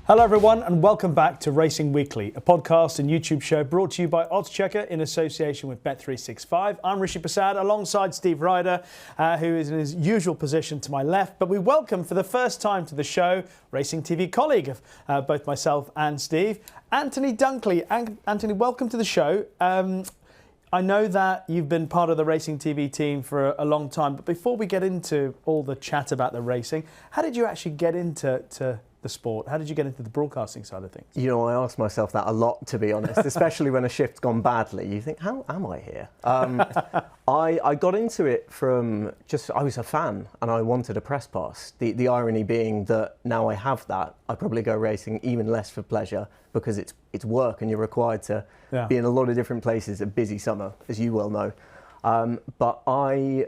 Hello everyone and welcome back to Racing Weekly, a podcast and YouTube show brought to you by oddschecker in association with Bet365. I'm Rishi Persad alongside Steve Ryder, who is in his usual position to my left, but we welcome for the first time to the show Racing TV colleague of both myself and Steve, Anthony Dunkley. Anthony, welcome to the show. I know that you've been part of the Racing TV team for a long time, but before we get into all the chat about the racing, how did you actually get into the sport? How did you get into the broadcasting side of things? You know, I ask myself that a lot, to be honest, especially when a shift's gone badly. You think, how am I here? I got into it from I was a fan and I wanted a press pass. The irony being that now I have that, I probably go racing even less for pleasure because it's work and you're required to be in a lot of different places. A busy summer, as you well know. But I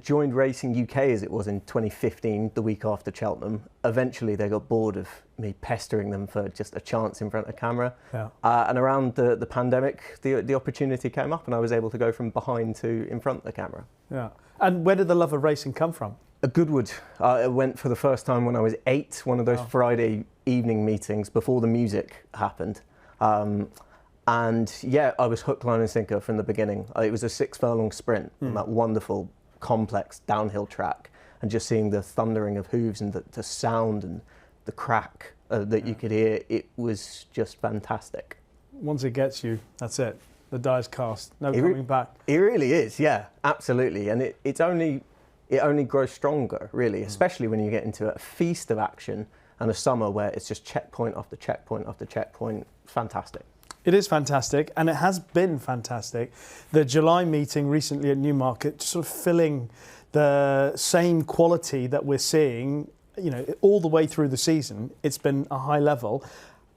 joined Racing UK as it was in 2015, the week after Cheltenham. Eventually they got bored of me pestering them for just a chance in front of camera. And around the pandemic, the opportunity came up and I was able to go from behind to in front of the camera. Yeah. And where did the love of racing come from? Goodwood. I went for the first time when I was 8, one of those Friday evening meetings before the music happened. And yeah, I was hook, line and sinker from the beginning. It was a 6-furlong sprint on that wonderful complex downhill track, and just seeing the thundering of hooves and the sound and the crack that you could hear, it was just fantastic. Once it gets you, that's it. The die's cast. No coming back. It really is, yeah, absolutely. And it only grows stronger, really, especially when you get into a feast of action and a summer where it's just checkpoint after checkpoint after checkpoint. Fantastic. It is fantastic, and it has been fantastic. The July meeting recently at Newmarket, sort of filling the same quality that we're seeing, you know, all the way through the season. It's been a high level.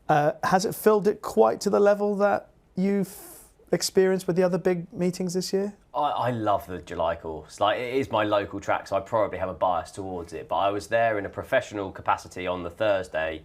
Has it filled it quite to the level that you've experienced with the other big meetings this year? I love the July course. Like, it is my local track, so I probably have a bias towards it. But I was there in a professional capacity on the Thursday.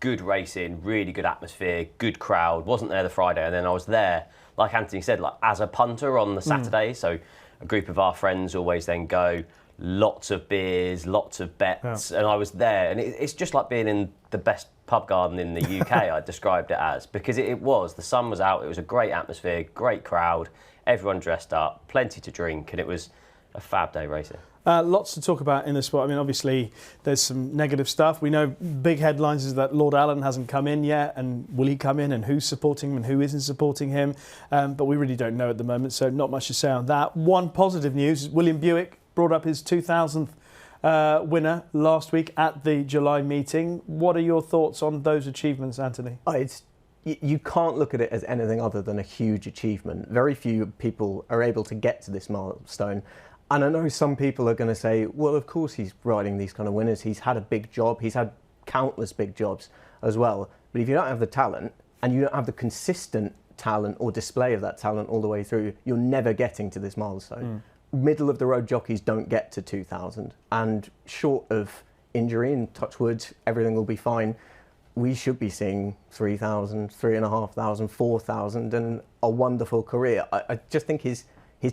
Good racing, really good atmosphere, good crowd. Wasn't there the Friday, and then I was there, like Anthony said, like as a punter on the Saturday. So a group of our friends always then go, lots of beers, lots of bets, and I was there. And it's just like being in the best pub garden in the UK, I described it as, because it was. The sun was out, it was a great atmosphere, great crowd, everyone dressed up, plenty to drink, and it was a fab day racing. Lots to talk about in the sport. I mean, obviously, there's some negative stuff. We know big headlines is that Lord Allen hasn't come in yet, and will he come in, and who's supporting him and who isn't supporting him. But we really don't know at the moment, so not much to say on that. One positive news is William Buick brought up his 2000th winner last week at the July meeting. What are your thoughts on those achievements, Anthony? You can't look at it as anything other than a huge achievement. Very few people are able to get to this milestone. And I know some people are going to say, well, of course he's riding these kind of winners. He's had a big job. He's had countless big jobs as well. But if you don't have the talent and you don't have the consistent talent or display of that talent all the way through, you're never getting to this milestone. Middle of the road jockeys don't get to 2000. And short of injury, and touch wood, everything will be fine. We should be seeing 3,000, 3,500, 4,000 and a wonderful career. I just think his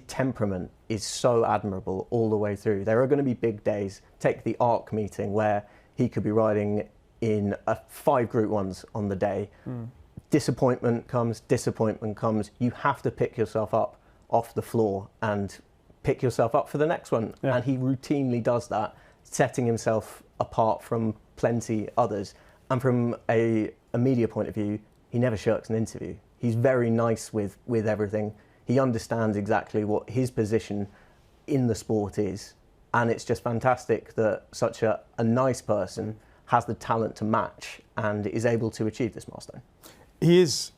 temperament is so admirable all the way through. There are going to be big days. Take the ARC meeting where he could be riding in 5 Group 1s on the day. Disappointment comes. You have to pick yourself up off the floor and pick yourself up for the next one. And he routinely does that, setting himself apart from plenty others. And from a media point of view, he never shirks an interview. He's very nice with everything. He understands exactly what his position in the sport is. And it's just fantastic that such a nice person has the talent to match and is able to achieve this milestone. He is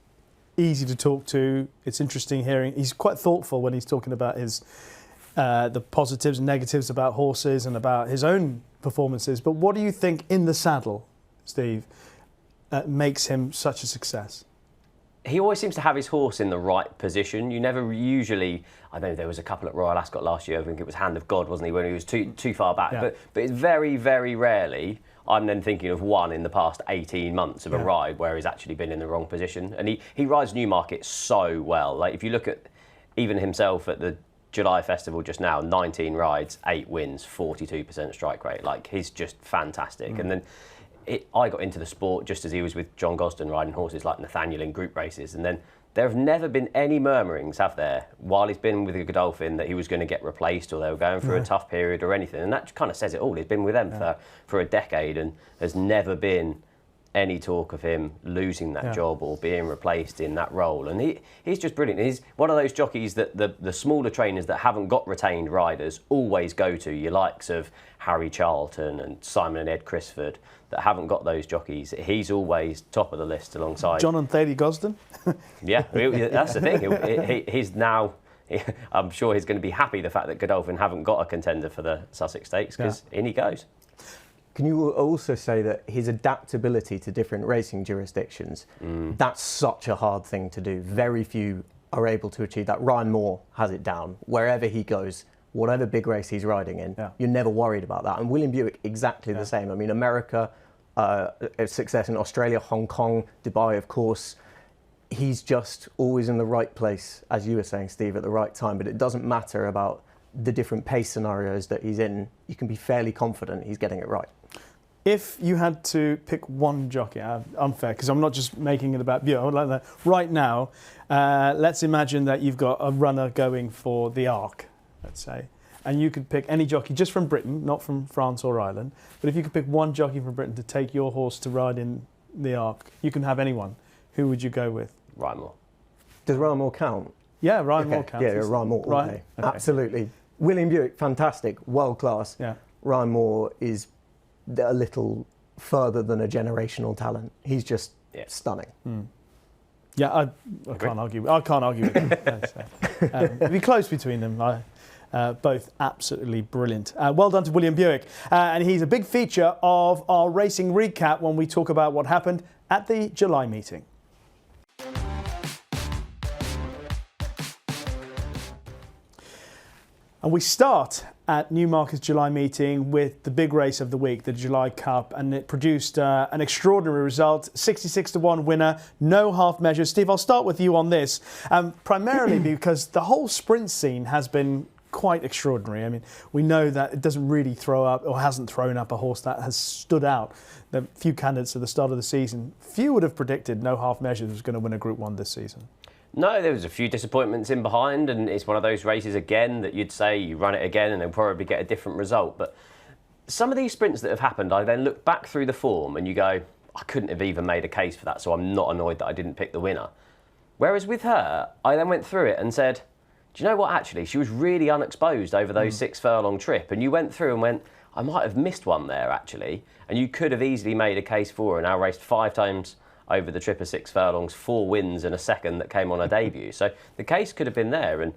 easy to talk to. It's interesting hearing. He's quite thoughtful when he's talking about his the positives and negatives about horses and about his own performances. But what do you think in the saddle, Steve, makes him such a success? He always seems to have his horse in the right position. You never usually, I know there was a couple at Royal Ascot last year, I think it was Hand of God, wasn't he, when he was too far back. But it's very, very rarely, I'm then thinking of one in the past 18 months of a ride where he's actually been in the wrong position. And he rides Newmarket so well. Like, if you look at even himself at the July Festival just now, 19 rides, 8 wins, 42% strike rate. Like, he's just fantastic. And then I got into the sport just as he was with John Gosden riding horses like Nathaniel in group races, and then there have never been any murmurings, have there, while he's been with the Godolphin that he was going to get replaced or they were going through a tough period or anything. And that kind of says it all. He's been with them for a decade and has never been any talk of him losing that job or being replaced in that role. And he's just brilliant. He's one of those jockeys that the smaller trainers that haven't got retained riders always go to, your likes of Harry Charlton and Simon and Ed Crisford, that haven't got those jockeys. He's always top of the list alongside John and Thady Gosden. Yeah, that's the thing. He's now, I'm sure he's going to be happy the fact that Godolphin haven't got a contender for the Sussex Stakes, because in he goes. Can you also say that his adaptability to different racing jurisdictions, that's such a hard thing to do. Very few are able to achieve that. Ryan Moore has it down. Wherever he goes, whatever big race he's riding in, you're never worried about that. And William Buick, exactly the same. I mean, America, success in Australia, Hong Kong, Dubai, of course. He's just always in the right place, as you were saying, Steve, at the right time. But it doesn't matter about the different pace scenarios that he's in. You can be fairly confident he's getting it right. If you had to pick one jockey, unfair, because I'm not just making it about Buick, I would like that. Right now, let's imagine that you've got a runner going for the Arc, let's say, and you could pick any jockey just from Britain, not from France or Ireland, but if you could pick one jockey from Britain to take your horse to ride in the Arc, you can have anyone. Who would you go with? Ryan Moore. Does Ryan Moore count? Yeah, Ryan Moore counts. Yeah, Ryan Moore. Right. Okay. Absolutely. William Buick, fantastic, world class. Yeah. Ryan Moore is a little further than a generational talent. He's just stunning. Yeah, I can't argue. I can't argue with them. It'd be close between them. Both absolutely brilliant. Well done to William Buick. And he's a big feature of our racing recap when we talk about what happened at the July meeting. And we start at Newmarket's July meeting with the big race of the week, the July Cup, and it produced an extraordinary result, 66-1 winner, no half measures. Steve, I'll start with you on this, primarily because the whole sprint scene has been quite extraordinary. I mean, we know that it doesn't really throw up, or hasn't thrown up, a horse that has stood out. The few candidates at the start of the season, few would have predicted no half measures was going to win a Group 1 this season. No, there was a few disappointments in behind, and it's one of those races again that you'd say you run it again and they'll probably get a different result. But some of these sprints that have happened, I then look back through the form and you go, I couldn't have even made a case for that, so I'm not annoyed that I didn't pick the winner. Whereas with her, I then went through it and said, do you know what, actually, she was really unexposed over those 6 furlong trip, and you went through and went, I might have missed one there, actually, and you could have easily made a case for her, and now raced 5 times over the trip of 6 furlongs, 4 wins and a second that came on her debut. So the case could have been there. And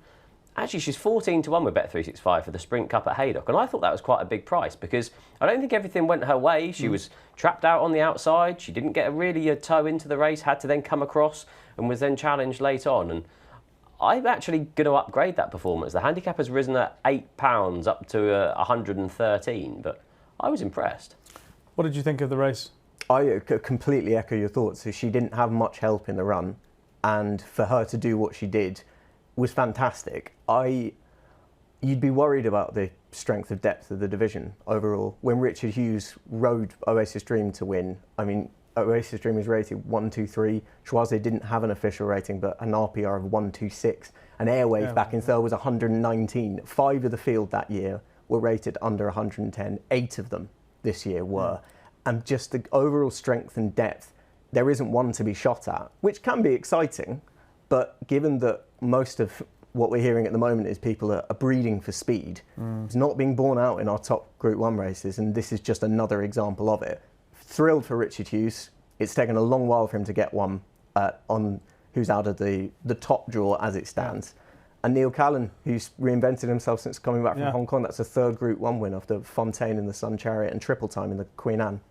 actually, she's 14-1 with Bet365 for the Sprint Cup at Haydock. And I thought that was quite a big price, because I don't think everything went her way. She was trapped out on the outside. She didn't get a toe into the race, had to then come across and was then challenged late on. And I'm actually going to upgrade that performance. The handicap has risen at £8 up to 113, but I was impressed. What did you think of the race? I completely echo your thoughts. So she didn't have much help in the run, and for her to do what she did was fantastic. You'd be worried about the strength of depth of the division overall. When Richard Hughes rode Oasis Dream to win, I mean, Oasis Dream is rated 123. Choiset didn't have an official rating, but an RPR of 126. And Airwave back in third was 119. 5 of the field that year were rated under 110. 8 of them this year were. And just the overall strength and depth, there isn't one to be shot at, which can be exciting. But given that most of what we're hearing at the moment is people are breeding for speed, it's not being borne out in our top Group 1 races, and this is just another example of it. Thrilled for Richard Hughes. It's taken a long while for him to get one on who's out of the top draw as it stands. And Neil Callan, who's reinvented himself since coming back from Hong Kong. That's a 3rd Group 1 win after Fontaine in the Sun Chariot and triple time in the Queen Anne.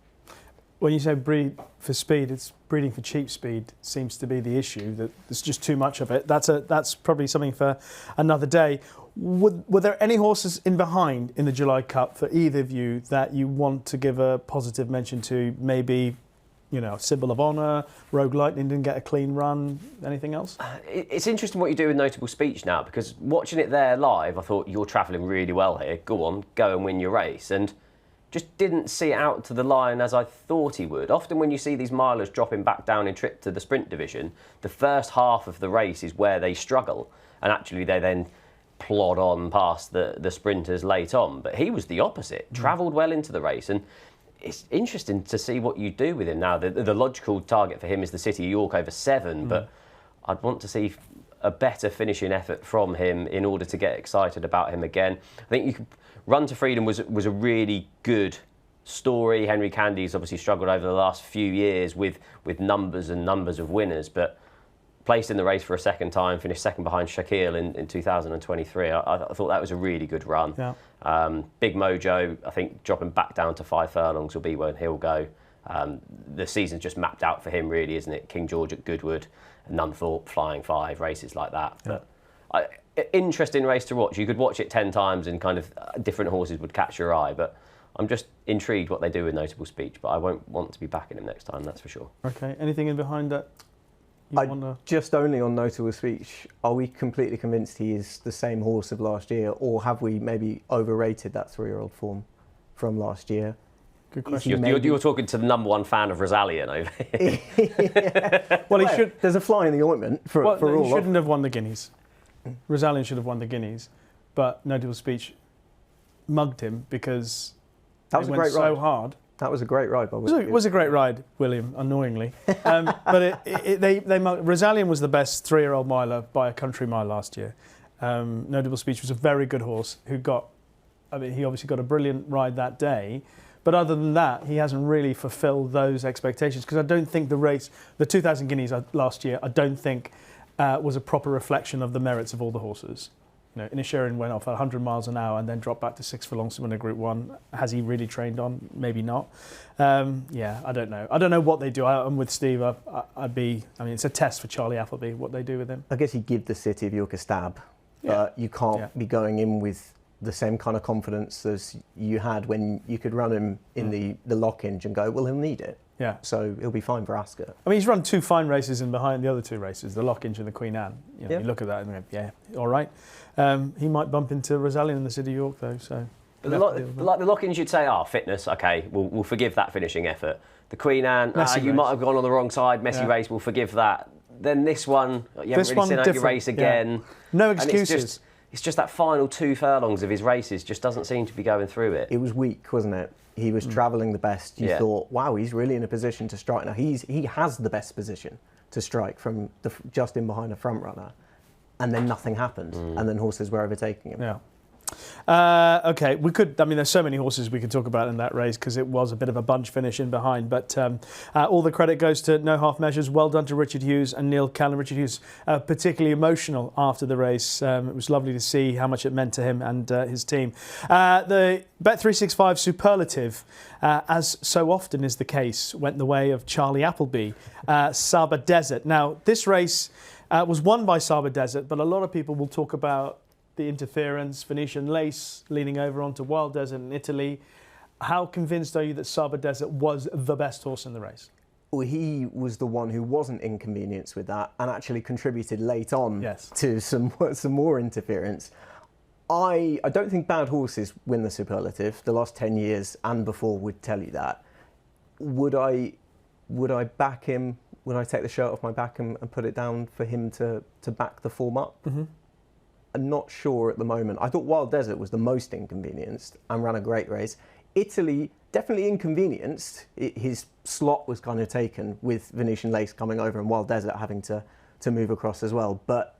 When you say breed for speed, it's breeding for cheap speed seems to be the issue, that there's just too much of it. That's probably something for another day. Were there any horses in behind in the July Cup for either of you that you want to give a positive mention to? Maybe, Symbol of Honour, Rogue Lightning didn't get a clean run, anything else? It's interesting what you do with Notable Speech now, because watching it there live, I thought, you're travelling really well here. Go on, go and win your race. And just didn't see it out to the line as I thought he would. Often when you see these milers dropping back down in trip to the sprint division, the first half of the race is where they struggle, and actually they then plod on past the sprinters late on. But he was the opposite, travelled well into the race, and it's interesting to see what you do with him now. The logical target for him is the City of York over 7, but I'd want to see a better finishing effort from him in order to get excited about him again. I think you could, Run to Freedom was a really good story. Henry Candy's obviously struggled over the last few years with numbers and numbers of winners, but placed in the race for a second time, finished second behind Shaquille in 2023. I thought that was a really good run. Yeah. Big Mojo, I think dropping back down to 5 furlongs will be where he'll go. The season's just mapped out for him, really, isn't it? King George at Goodwood, Nunthorpe, Flying 5, races like that. Yeah. But interesting race to watch. You could watch it 10 times and kind of different horses would catch your eye, but I'm just intrigued what they do with Notable Speech, but I won't want to be backing him next time, that's for sure. Okay, anything in behind that? Just only on Notable Speech, are we completely convinced he is the same horse of last year, or have we maybe overrated that 3-year-old form from last year? Good question. You're talking to the #1 fan of Rosalian over here. Yeah. Well, he should. There's a fly in the ointment for all. He shouldn't have won the Guineas. Rosalian should have won the Guineas, but Notable Speech mugged him because that was it a went great ride. so hard. That was a great ride. It was a great ride, William, annoyingly. But they Rosalian was the best 3-year-old miler by a country mile last year. Notable Speech was a very good horse he obviously got a brilliant ride that day. But other than that, he hasn't really fulfilled those expectations, because I don't think the 2,000 Guineas last year, I don't think was a proper reflection of the merits of all the horses. You know, Inisherin went off at 100 miles an hour and then dropped back to 6 furlongs to win a Group 1. Has he really trained on? Maybe not. I don't know. I don't know what they do. I'm with Steve. It's a test for Charlie Appleby, what they do with him. I guess he'd give the City of York a stab, but you can't be going in with the same kind of confidence as you had when you could run him in the lock-hinge and go, well, he'll need it. Yeah. So he'll be fine for Ascot. I mean, he's run 2 fine races in behind the other 2 races, the Lock-Inch and the Queen Anne. You look at that and go, all right. He might bump into Rosalian in the City of York, though. So like the Lock-Inch, you'd say, fitness, okay, we'll forgive that finishing effort. The Queen Anne, you might have gone on the wrong side, messy race, we'll forgive that. Then this one, you haven't really seen out your race again. Yeah. No excuses. It's just that final 2 furlongs of his races just doesn't seem to be going through it. It was weak, wasn't it? He was travelling the best. You thought, wow, he's really in a position to strike. Now, he has the best position to strike from just in behind a front runner. And then nothing happened. And then horses were overtaking him. Yeah. Okay, there's so many horses we could talk about in that race, because it was a bit of a bunch finish in behind, but all the credit goes to No Half Measures. Well done to Richard Hughes and Neil Callan. Richard Hughes particularly emotional after the race. It was lovely to see how much it meant to him and his team. The Bet365 superlative, as so often is the case, went the way of Charlie Appleby, Saba Desert. Now, this race was won by Saba Desert, but a lot of people will talk about the interference, Venetian Lace leaning over onto Wild Desert in Italy. How convinced are you that Saba Desert was the best horse in the race? Well, he was the one who wasn't inconvenienced with that and actually contributed late on to some more interference. I don't think bad horses win the superlative. The last 10 years and before would tell you that. Would I back him? Would I take the shirt off my back and put it down for him to back the form up? Mm-hmm. I'm not sure at the moment. I thought Wild Desert was the most inconvenienced and ran a great race. Italy, definitely inconvenienced. His slot was kind of taken with Venetian Lace coming over and Wild Desert having to move across as well. But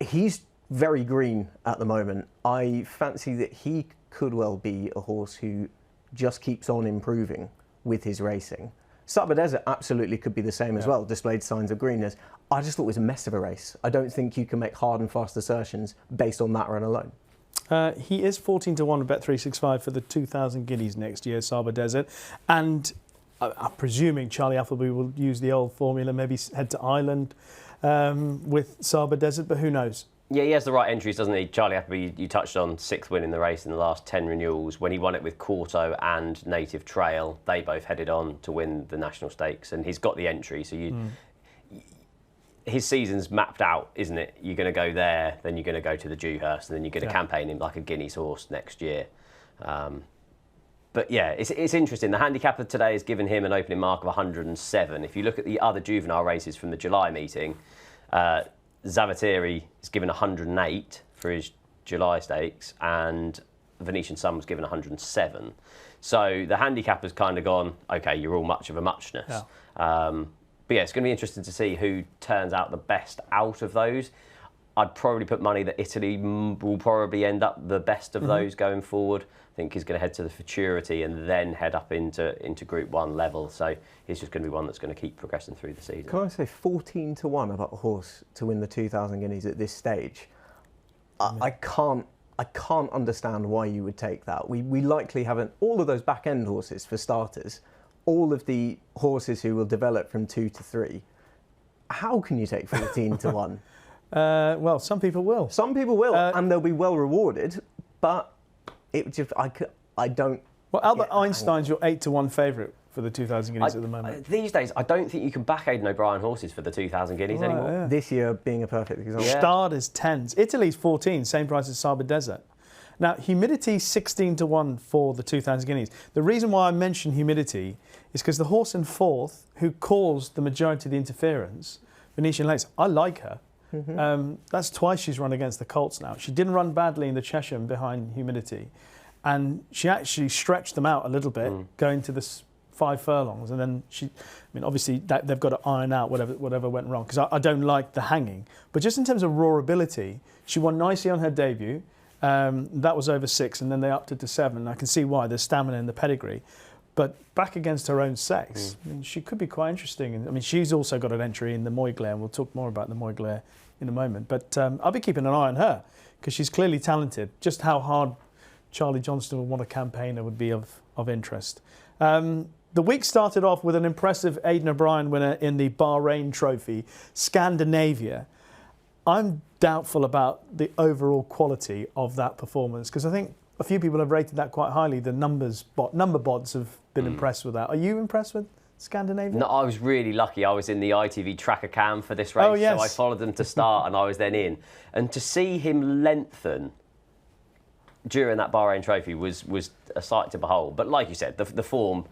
he's very green at the moment. I fancy that he could well be a horse who just keeps on improving with his racing. Saba Desert absolutely could be the same as well, displayed signs of greenness. I just thought it was a mess of a race. I don't think you can make hard and fast assertions based on that run alone. He is 14-1 at Bet365 for the 2,000 Guineas next year, Saba Desert. And I'm presuming Charlie Appleby will use the old formula, maybe head to Ireland with Saba Desert, but who knows? Yeah, he has the right entries, doesn't he? Charlie Appleby, you touched on 6th win in the race in the last 10 renewals. When he won it with Quarto and Native Trail, they both headed on to win the National Stakes, and he's got the entry. So his season's mapped out, isn't it? You're going to go there, then you're going to go to the Dewhurst, and then you're going to campaign him like a Guineas horse next year. But yeah, it's interesting. The handicapper today has given him an opening mark of 107. If you look at the other juvenile races from the July meeting, Zavateri is given 108 for his July stakes, and Venetian Sun was given 107. So the handicapper's kind of gone, okay, you're all much of a muchness. Yeah. But yeah, it's going to be interesting to see who turns out the best out of those. I'd probably put money that Italy will probably end up the best of those going forward. I think he's going to head to the Futurity and then head up into Group 1 level. So he's just going to be one that's going to keep progressing through the season. Can I say 14-1 about a horse to win the 2,000 guineas at this stage? I can't understand why you would take that. We likely haven't, all of those back end horses for starters, all of the horses who will develop from 2 to 3. How can you take 14-1? Well, some people will. Some people will, and they'll be well rewarded. But it just, I don't. Well, Albert Einstein's your 8-1 favourite for the 2,000 guineas at the moment. These days, I don't think you can back Aidan O'Brien horses for the 2,000 guineas anymore. Yeah. This year being a perfect example. Yeah. Stard is 10s. Italy's 14, same price as Saba Desert. Now, Humidity 16-1 for the 2,000 guineas. The reason why I mention Humidity is because the horse in fourth, who caused the majority of the interference, Venetian Lakes, I like her. That's twice she's run against the Colts now. She didn't run badly in the Chesham behind Humidity, and she actually stretched them out a little bit, going to the 5 furlongs, and then obviously they've got to iron out whatever went wrong, because I don't like the hanging. But just in terms of raw ability, she won nicely on her debut. That was over 6, and then they upped it to 7. And I can see why. There's stamina in the pedigree. But back against her own sex, she could be quite interesting. And she's also got an entry in the Moyglare, and we'll talk more about the Moyglare in a moment. But I'll be keeping an eye on her, because she's clearly talented. Just how hard Charlie Johnston would want a campaigner would be of interest. The week started off with an impressive Aidan O'Brien winner in the Bahrain Trophy, Scandinavia. I'm doubtful about the overall quality of that performance, because I think a few people have rated that quite highly. The number bods have been impressed with that. Are you impressed with Scandinavia? No, I was really lucky. I was in the ITV tracker cam for this race, Oh, yes. so I followed them to start and I was then in. And to see him lengthen during that Bahrain Trophy was a sight to behold. But like you said, the form,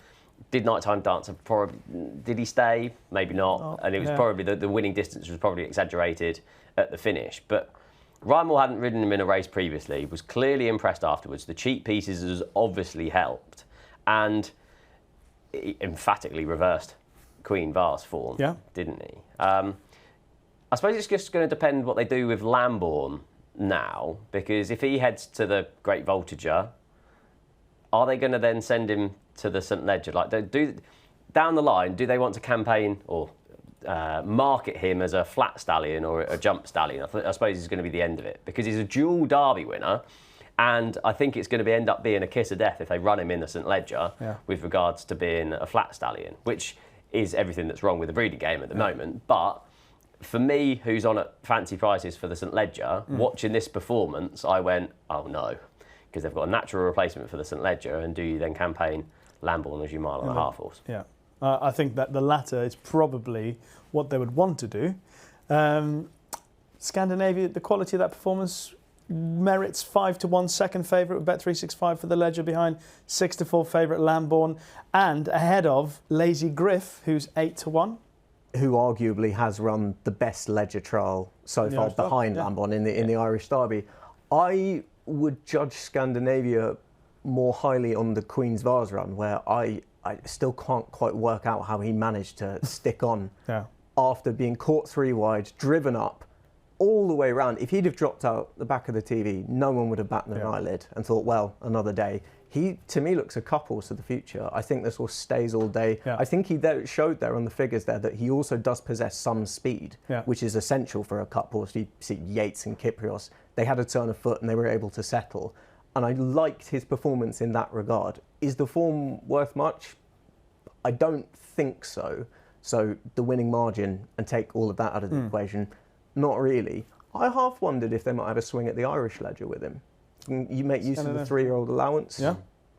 did Nighttime Dancer probably, did he stay? Maybe not. Oh, and it was probably, the winning distance was probably exaggerated at the finish. But Ryan Moore hadn't ridden him in a race previously, was clearly impressed afterwards. The cheap pieces has obviously helped. And he emphatically reversed Queen Var's form, didn't he? I suppose it's just going to depend what they do with Lambourne now, because if he heads to the Great Voltager, are they going to then send him to the St Leger? Like, down the line, do they want to campaign or market him as a flat stallion or a jump stallion? I suppose is going to be the end of it, because he's a dual Derby winner, and I think it's going to end up being a kiss of death if they run him in the St Leger with regards to being a flat stallion, which is everything that's wrong with the breeding game at the moment. But for me, who's on at fancy prices for the St Leger, watching this performance, I went, oh no, because they've got a natural replacement for the St Leger, and do you then campaign Lambourne as your mile and a half horse? Yeah. I think that the latter is probably what they would want to do. Scandinavia, the quality of that performance merits 5-1 second favourite with Bet365 for the Leger, behind 6-4 favourite Lambourne, and ahead of Lazy Griff, who's 8-1. Who arguably has run the best Leger trial so far behind Lambourne in the Irish Derby. I would judge Scandinavia more highly on the Queen's Vase run, where I still can't quite work out how he managed to stick on after being caught 3 wide, driven up all the way around. If he'd have dropped out the back of the TV, no one would have batted an eyelid and thought, well, another day. He, to me, looks a cup horse of the future. I think this horse stays all day. I think he showed there on the figures there that he also does possess some speed, which is essential for a cup horse. You see Yates and Kyprios, they had a turn of foot and they were able to settle. And I liked his performance in that regard. Is the form worth much? I don't think so. So the winning margin, and take all of that out of the equation, not really. I half wondered if they might have a swing at the Irish Leger with him. You make use of the 3-year-old allowance.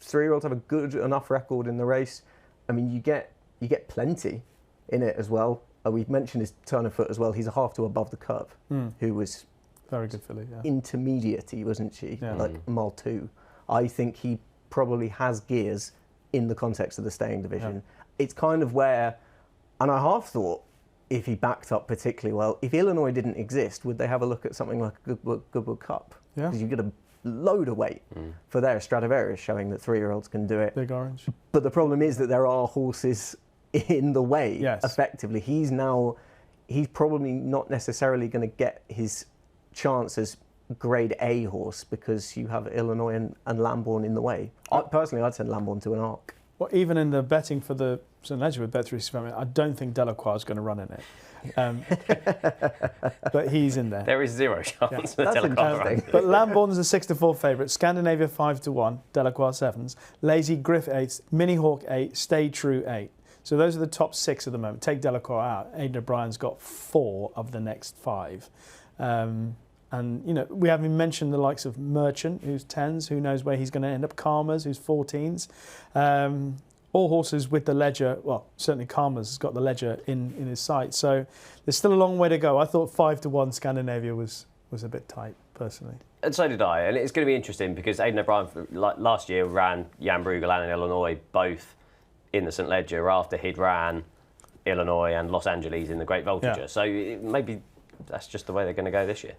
3-year-olds have a good enough record in the race. I mean, you get plenty in it as well. We've mentioned his turn of foot as well. He's a half to above the curve, who was very good filly, intermediate, wasn't she? Like mile 2. I think he probably has gears in the context of the staying division. It's kind of where, and I half thought, if he backed up particularly well, if Illinois didn't exist, would they have a look at something like a Goodwood Cup? Yeah. Because you get a load of weight for there. Stradivarius showing that 3-year-olds can do it. Big Orange. But the problem is that there are horses in the way, effectively. He's probably not necessarily going to get his chance as grade A horse because you have Illinois and Lambourne in the way. Personally, I'd send Lambourne to an Arc. Well, even in the betting for the St Ledger with Bet365, I don't think Delacroix is going to run in it. But he's in there. There is zero chance. That's interesting. But Lambourne's a 6-4 favourite. Scandinavia 5-1. Delacroix 7s. Lazy Griff 8s. Mini Hawk 8. Stay True 8. So those are the top 6 at the moment. Take Delacroix out. Aidan O'Brien's got 4 of the next 5. And, you know, we haven't mentioned the likes of Merchant, who's 10s. Who knows where he's going to end up. Karma's, who's 14s. All horses with the Ledger, well, certainly Karma's has got the Ledger in his sight. So there's still a long way to go. I thought 5-1 Scandinavia was a bit tight, personally. And so did I. And it's going to be interesting because Aidan O'Brien, last year, ran Jan Bruegel and Illinois both in the St Ledger after he'd ran Illinois and Los Angeles in the Great Voltigeur. Yeah. So maybe that's just the way they're going to go this year.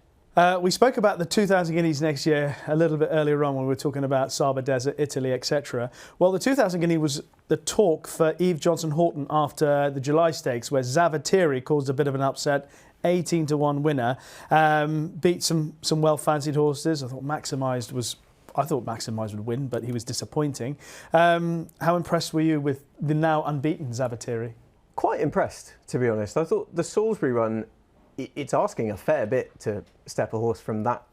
We spoke about the 2,000 guineas next year a little bit earlier on when we were talking about Saba Desert, Italy, etc. Well, the 2,000 guinea was the talk for Eve Johnson-Horton after the July Stakes, where Zavatiri caused a bit of an upset, 18-1 winner, beat some well-fancied horses. I thought Maximised would win, but he was disappointing. How impressed were you with the now unbeaten Zavatiri? Quite impressed, to be honest. I thought the Salisbury run, it's asking a fair bit to step a horse from that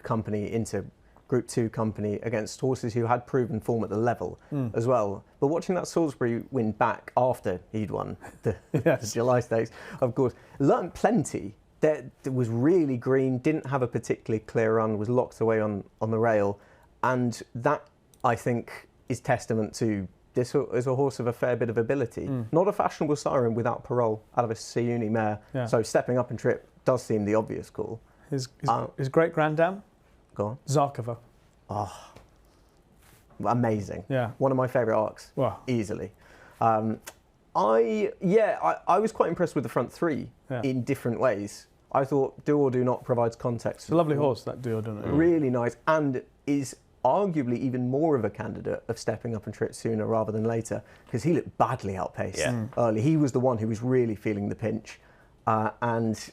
company into Group 2 company against horses who had proven form at the level as well. But watching that Salisbury win back after he'd won the July Stakes, of course, learned plenty. That was really green, didn't have a particularly clear run, was locked away on the rail. And that, I think, is testament to this is a horse of a fair bit of ability. Not a fashionable siren without parole out of a Siuni mare. Yeah. So stepping up and trip does seem the obvious call. His great granddam? Go on. Zarkova. Oh, amazing. Yeah. One of my favourite arcs, easily. I was quite impressed with the front 3 in different ways. I thought Do or Do Not provides context. It's a lovely horse, that Do or Do Not. Really nice, and is arguably even more of a candidate of stepping up and trip sooner rather than later, because he looked badly outpaced early. He was the one who was really feeling the pinch, and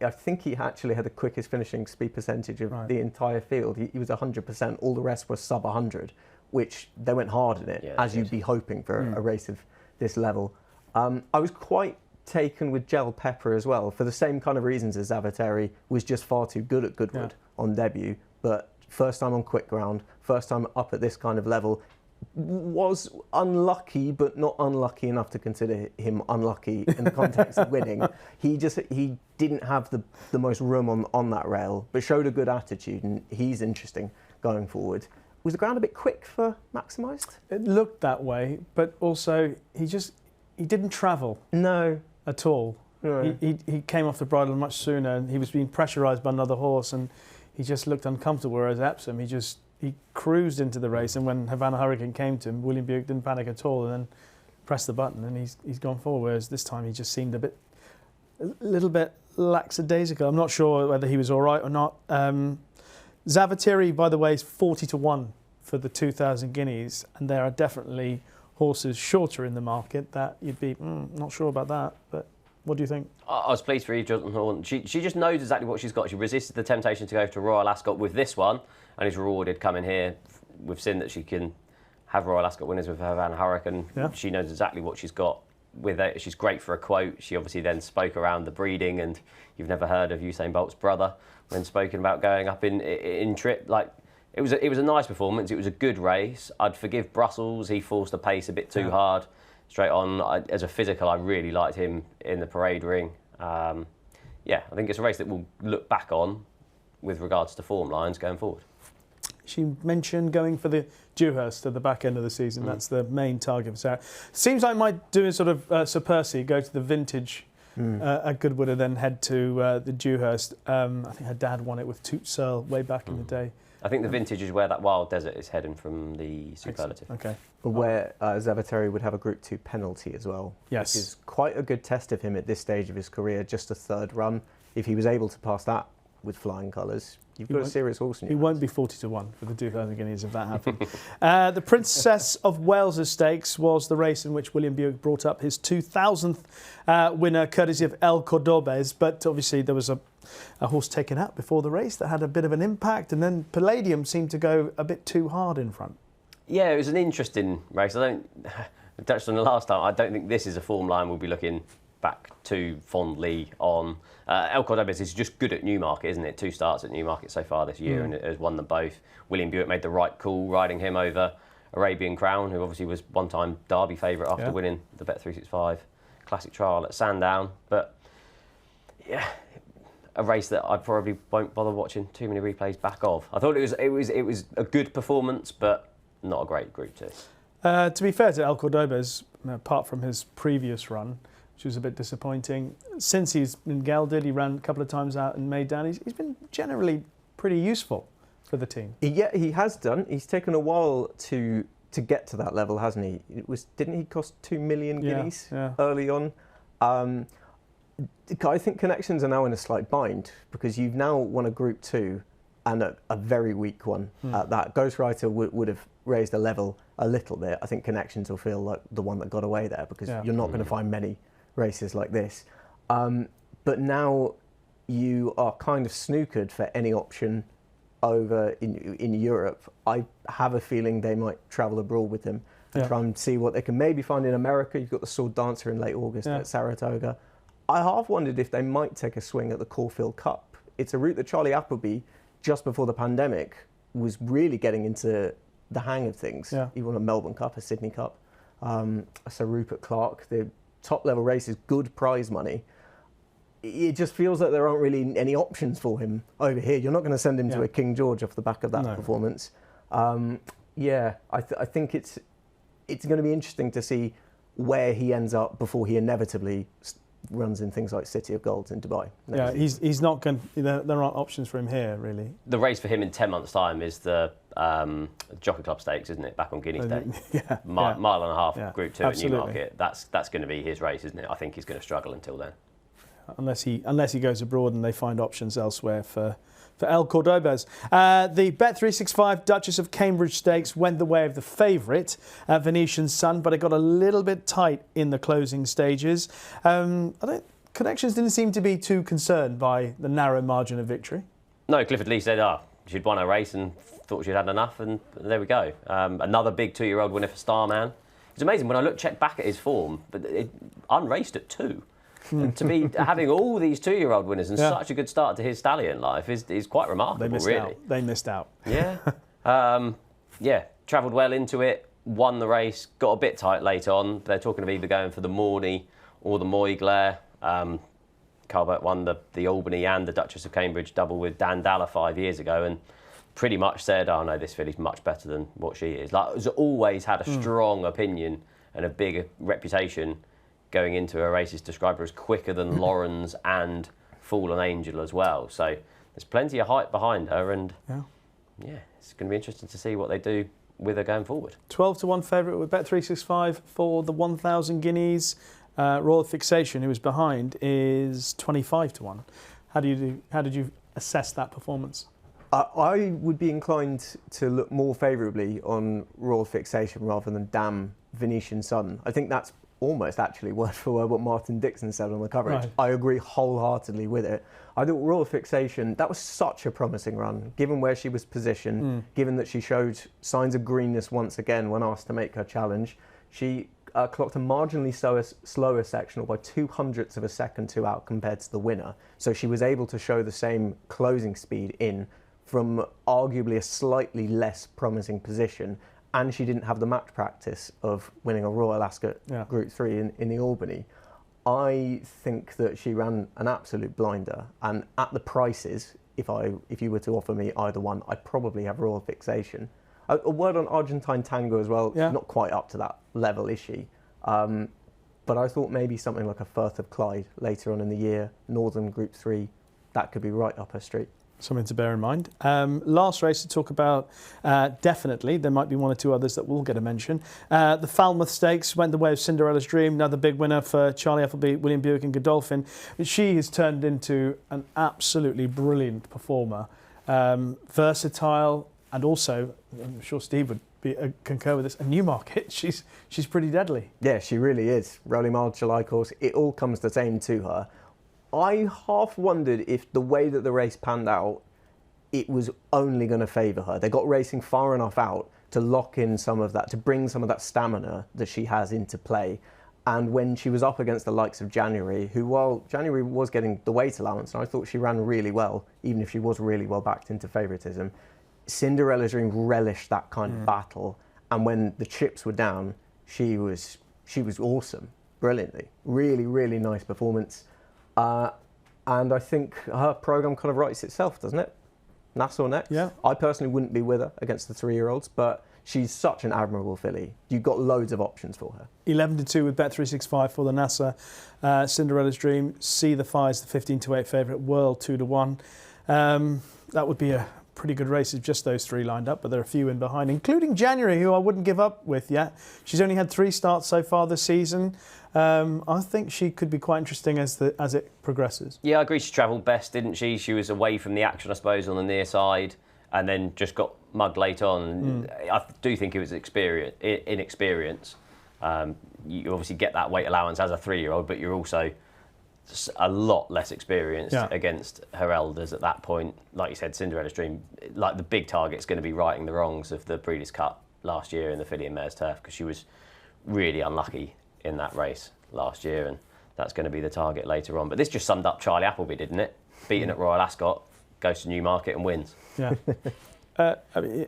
I think he actually had the quickest finishing speed percentage of the entire field. He was 100%. All the rest were sub 100, which they went hard in it, as you'd be hoping for a race of this level. I was quite taken with Gel Pepper as well, for the same kind of reasons as Zavateri, was just far too good at Goodwood on debut, but first time on quick ground, first time up at this kind of level, was unlucky, but not unlucky enough to consider him unlucky in the context of winning. He didn't have the most room on that rail, but showed a good attitude, and he's interesting going forward. Was the ground a bit quick for Maximised? It looked that way, but also he didn't travel. No. At all. No. He came off the bridle much sooner, and he was being pressurised by another horse, and he just looked uncomfortable, whereas Epsom, he cruised into the race, and when Havana Hurricane came to him, William Buick didn't panic at all, and then pressed the button, and he's gone forward, whereas this time he just seemed a little bit lackadaisical. I'm not sure whether he was all right or not. Zavatiri, by the way, is 40-1 for the 2,000 guineas, and there are definitely horses shorter in the market that you'd be not sure about that, but what do you think? I was pleased for Eve Johnson-Horton. She just knows exactly what she's got. She resisted the temptation to go to Royal Ascot with this one, and is rewarded coming here. We've seen that she can have Royal Ascot winners with her Van Hurricane. Yeah. She knows exactly what she's got with it. She's great for a quote. She obviously then spoke around the breeding, and you've never heard of Usain Bolt's brother when spoken about going up in trip. Like, it was a nice performance. It was a good race. I'd forgive Brussels. He forced the pace a bit too hard. Straight on. As a physical, I really liked him in the parade ring. I think it's a race that we'll look back on with regards to form lines going forward. She mentioned going for the Dewhurst at the back end of the season. That's the main target for Sarah. Seems like might do a sort of Sir Percy, go to the vintage a good winner, then head to the Dewhurst. I think her dad won it with Toot Searle way back in the day. I think the vintage is where that Wild Desert is heading from the Superlative. Okay. But where Zavateri would have a Group 2 penalty as well. Yes. Which is quite a good test of him at this stage of his career, just a third run. If he was able to pass that with flying colours, you've got a serious horse in your He won't be 40-1 for the 2,000 guineas if that happened. The Princess of Wales Stakes was the race in which William Buick brought up his 2,000th winner, courtesy of El Cordobés. But obviously there was a horse taken out before the race that had a bit of an impact, and then Palladium seemed to go a bit too hard in front. Yeah, it was an interesting race. I touched on the last time. I don't think this is a form line we'll be looking back too fondly on. El Cordobés is just good at Newmarket, isn't it? 2 starts at Newmarket so far this year, and it has won them both. William Buick made the right call, riding him over Arabian Crown, who obviously was one-time Derby favourite after winning the Bet365 Classic Trial at Sandown. But yeah, a race that I probably won't bother watching too many replays back of. I thought it was a good performance, but not a great Group 2. To be fair to El Cordobés, apart from his previous run, which was a bit disappointing, since he's been gelded, he ran a couple of times out in Meydan, he's been generally pretty useful for the team. Yeah, he has done. He's taken a while to get to that level, hasn't he? Didn't he cost 2 million guineas early on? I think Connections are now in a slight bind because you've now won a Group 2 and a very weak one at that. Ghostwriter would have raised the level a little bit. I think Connections will feel like the one that got away there because you're not going to find many races like this. But now you are kind of snookered for any option over in Europe. I have a feeling they might travel abroad with him and try and see what they can maybe find in America. You've got the Sword Dancer in late August at Saratoga. I half wondered if they might take a swing at the Caulfield Cup. It's a route that Charlie Appleby, just before the pandemic, was really getting into the hang of things. He won a Melbourne Cup, a Sydney Cup, Sir Rupert Clarke. The top level races, good prize money. It just feels like there aren't really any options for him over here. You're not going to send him to a King George off the back of that performance. I think it's going to be interesting to see where he ends up before he inevitably runs in things like City of Gold in Dubai. He's not going. There aren't options for him here, really. The race for him in 10 months' time is the Jockey Club Stakes, isn't it? Back on Guineas Day. Mile and a half, Group 2 at Newmarket. That's going to be his race, isn't it? I think he's going to struggle until then. Unless he goes abroad and they find options elsewhere for El Cordobés. The Bet365 Duchess of Cambridge Stakes went the way of the favourite, Venetian Sun, but it got a little bit tight in the closing stages. Connections didn't seem to be too concerned by the narrow margin of victory. No, Clifford Lee said, she'd won a race and thought she'd had enough, and there we go. Another big 2-year-old winner for Starman. It's amazing when I check back at his form, but unraced at 2. And to be having all these 2-year-old winners and such a good start to his stallion life is quite remarkable, really. They missed out. Yeah. Travelled well into it, won the race, got a bit tight late on. They're talking of either going for the Morney or the Moyglare. Calvert won the Albany and the Duchess of Cambridge double with Dan Dalla 5 years ago and pretty much said, oh no, this filly's much better than what she is. Has always had a strong opinion and a big reputation going into her races, described her as quicker than Lawrence and Fallen Angel as well. So there's plenty of hype behind her, and it's going to be interesting to see what they do with her going forward. 12-1 favourite with Bet365 for the 1,000 guineas. Royal Fixation, who was behind, is 25-1. How did you assess that performance? I would be inclined to look more favourably on Royal Fixation rather than Damn Venetian Sun. I think that's almost actually word for word what Martin Dixon said on the coverage. I agree wholeheartedly with it. I thought Royal Fixation, that was such a promising run, given where she was positioned, given that she showed signs of greenness once again when asked to make her challenge. She clocked a marginally slower sectional by 0.02 of a second 2 out compared to the winner. So she was able to show the same closing speed in from arguably a slightly less promising position. And she didn't have the match practice of winning a Royal Ascot Group 3 in the Albany. I think that she ran an absolute blinder. And at the prices, if you were to offer me either one, I'd probably have Royal Fixation. A word on Argentine Tango as well. Yeah. Not quite up to that level, is she? But But I thought maybe something like a Firth of Clyde later on in the year, Northern Group 3, that could be right up her street. Something to bear in mind. Last race to talk about, definitely, there might be one or two others that will get a mention. The Falmouth Stakes went the way of Cinderella's Dream, another big winner for Charlie Appleby, William Buick and Godolphin. She has turned into an absolutely brilliant performer, versatile, and also, I'm sure Steve would concur with this, a Newmarket. She's pretty deadly. Yeah, she really is. Rolling Mile, July course, it all comes the same to her. I half wondered if the way that the race panned out, it was only going to favour her. They got racing far enough out to lock in some of that, to bring some of that stamina that she has into play. And when she was up against the likes of January, who, while January was getting the weight allowance, and I thought she ran really well, even if she was really well backed into favouritism, Cinderella's Dream relished that kind of battle. And when the chips were down, she was awesome, brilliantly. Really, really nice performance. And I think her programme kind of writes itself, doesn't it? Nassau next. Yeah. I personally wouldn't be with her against the 3-year-olds, but she's such an admirable filly. You've got loads of options for her. 11-2 with Bet365 for the Nassau. Cinderella's Dream, See the Fires, the 15-8 favourite, World 2-1. That would be a pretty good race if just those three lined up, but there are a few in behind, including January, who I wouldn't give up with yet. She's only had 3 starts so far this season. I think she could be quite interesting as it progresses. Yeah, I agree. She travelled best, didn't she? She was away from the action, I suppose, on the near side, and then just got mugged late on. I do think it was inexperience. You obviously get that weight allowance as a 3-year-old, but you're also a lot less experienced against her elders at that point. Like you said, Cinderella's Dream, like the big target's going to be righting the wrongs of the Breeders' Cup last year in the filly and mare's turf, because she was really unlucky in that race last year, and that's going to be the target later on. But this just summed up Charlie Appleby, didn't it? Beaten at Royal Ascot, goes to Newmarket and wins. Yeah.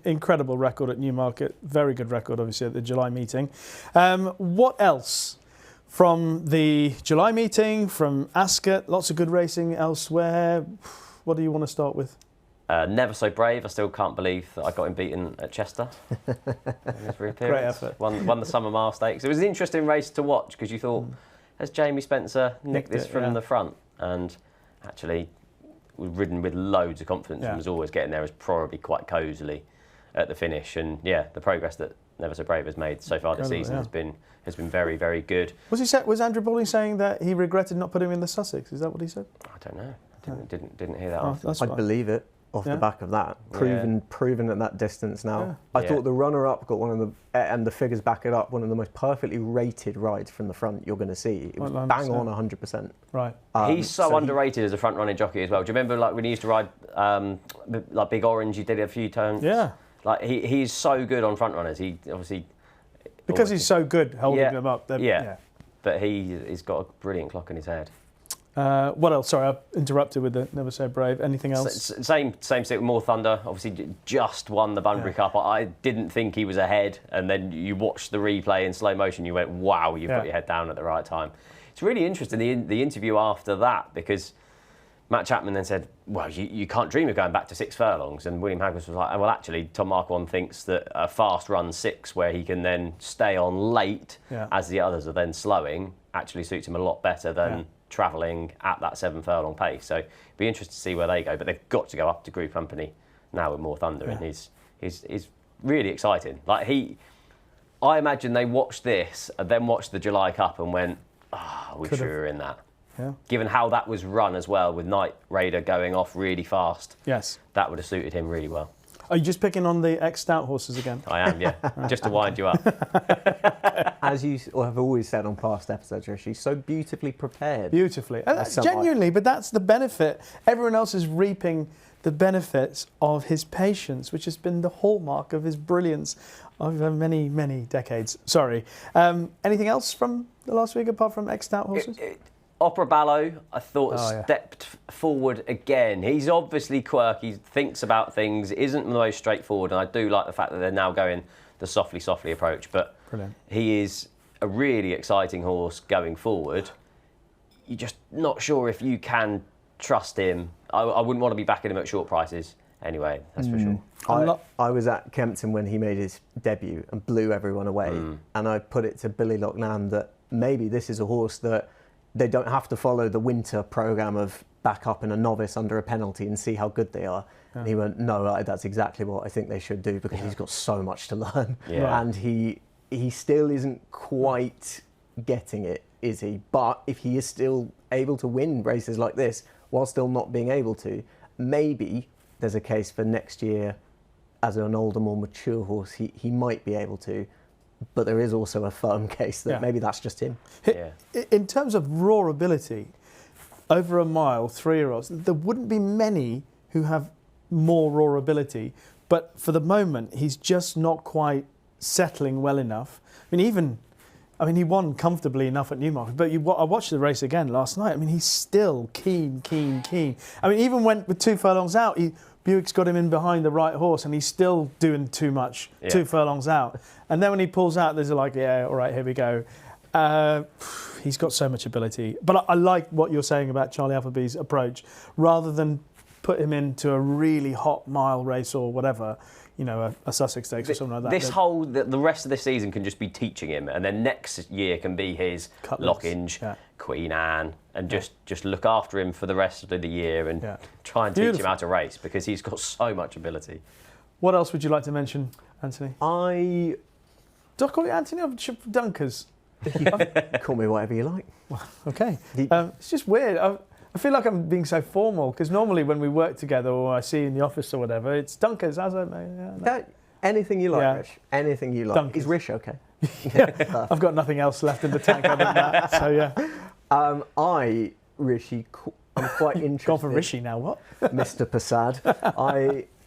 Incredible record at Newmarket. Very good record, obviously, at the July meeting. What else from the July meeting, from Ascot? Lots of good racing elsewhere. What do you want to start with? Never So Brave. I still can't believe that I got him beaten at Chester. Great effort. Won the Summer Mile Stakes. It was an interesting race to watch, because you thought, has Jamie Spencer nicked this from the front? And actually, was ridden with loads of confidence and was always getting there, as probably quite cosily at the finish. And yeah, the progress that Never So Brave has made so far this season has been very, very good. Was Andrew Balding saying that he regretted not putting him in the Sussex? Is that what he said? I don't know. Didn't hear that. I'd believe it. Off the back of that, proven at that distance now. Yeah. I thought the runner-up got one of the, and the figures back it up, one of the most perfectly rated rides from the front you're going to see. It was bang on 100%. Right. He's so underrated as a front-running jockey as well. Do you remember, like, when he used to ride like Big Orange? He did it a few times. Yeah. Like he's so good on front runners. He obviously because he's so good holding them up. But he's got a brilliant clock in his head. What else? Sorry, I interrupted with the Never So Brave. Anything else? Same stick with More Thunder. Obviously, just won the Bunbury Cup. I didn't think he was ahead, and then you watched the replay in slow motion. You went, "Wow, you've got your head down at the right time." It's really interesting the interview after that, because Matt Chapman then said, "Well, you can't dream of going back to 6 furlongs," and William Haggas was like, "Well, actually, Tom Marquand thinks that a fast run 6, where he can then stay on late as the others are then slowing, actually suits him a lot better than." Travelling at that 7 furlong pace. So it'd be interesting to see where they go, but they've got to go up to Group Company now with More Thunder, and he's really exciting. Like I imagine they watched this and then watched the July Cup and went, we sure are in that. Yeah. Given how that was run as well, with Knight Raider going off really fast, that would have suited him really well. Are you just picking on the ex-stout horses again? I am, yeah. Just to wind you up. As you have always said on past episodes, she's so beautifully prepared. Beautifully. Genuinely, but that's the benefit. Everyone else is reaping the benefits of his patience, which has been the hallmark of his brilliance over many, many decades. Sorry. Anything else from the last week apart from ex-stout horses? Opera Ballo, I thought, stepped forward again. He's obviously quirky, thinks about things, isn't the most straightforward, and I do like the fact that they're now going the softly approach. But he is a really exciting horse going forward. You're just not sure if you can trust him. I wouldn't want to be backing him at short prices anyway, that's for sure. I was at Kempton when he made his debut and blew everyone away, and I put it to Billy Loughnane that maybe this is a horse that they don't have to follow the winter programme of back up in a novice under a penalty and see how good they are. Yeah. And he went, no, that's exactly what I think they should do, because he's got so much to learn. Yeah. And he still isn't quite getting it, is he? But if he is still able to win races like this while still not being able to, maybe there's a case for next year as an older, more mature horse, he might be able to. But there is also a firm case that maybe that's just him. Yeah. In terms of raw ability, over a mile, 3-year-olds, there wouldn't be many who have more raw ability. But for the moment, he's just not quite settling well enough. I mean, he won comfortably enough at Newmarket, but I watched the race again last night. I mean, he's still keen. I mean, even went with 2 furlongs out, Buick's got him in behind the right horse, and he's still doing too much, 2 furlongs out. And then when he pulls out, there's like, yeah, all right, here we go. He's got so much ability. But I like what you're saying about Charlie Appleby's approach. Rather than put him into a really hot mile race or whatever, a Sussex Stakes or something like that. The rest of this season can just be teaching him, and then next year can be his Lockinge, Queen Anne, and just look after him for the rest of the year and try and teach him how to race, because he's got so much ability. What else would you like to mention, Anthony? Do I call you Anthony or Dunkers? Call me whatever you like. Okay. It's just weird. I feel like I'm being so formal, because normally when we work together or I see you in the office or whatever, it's Dunkers, how's it, mate? Yeah, no. Anything you like, Rish. Anything you like. Dunkers. Is Rish okay? I've got nothing else left in the tank other than that, so yeah. Rishi, I'm quite interested. Gone for Rishi now, what? Mr. Persad.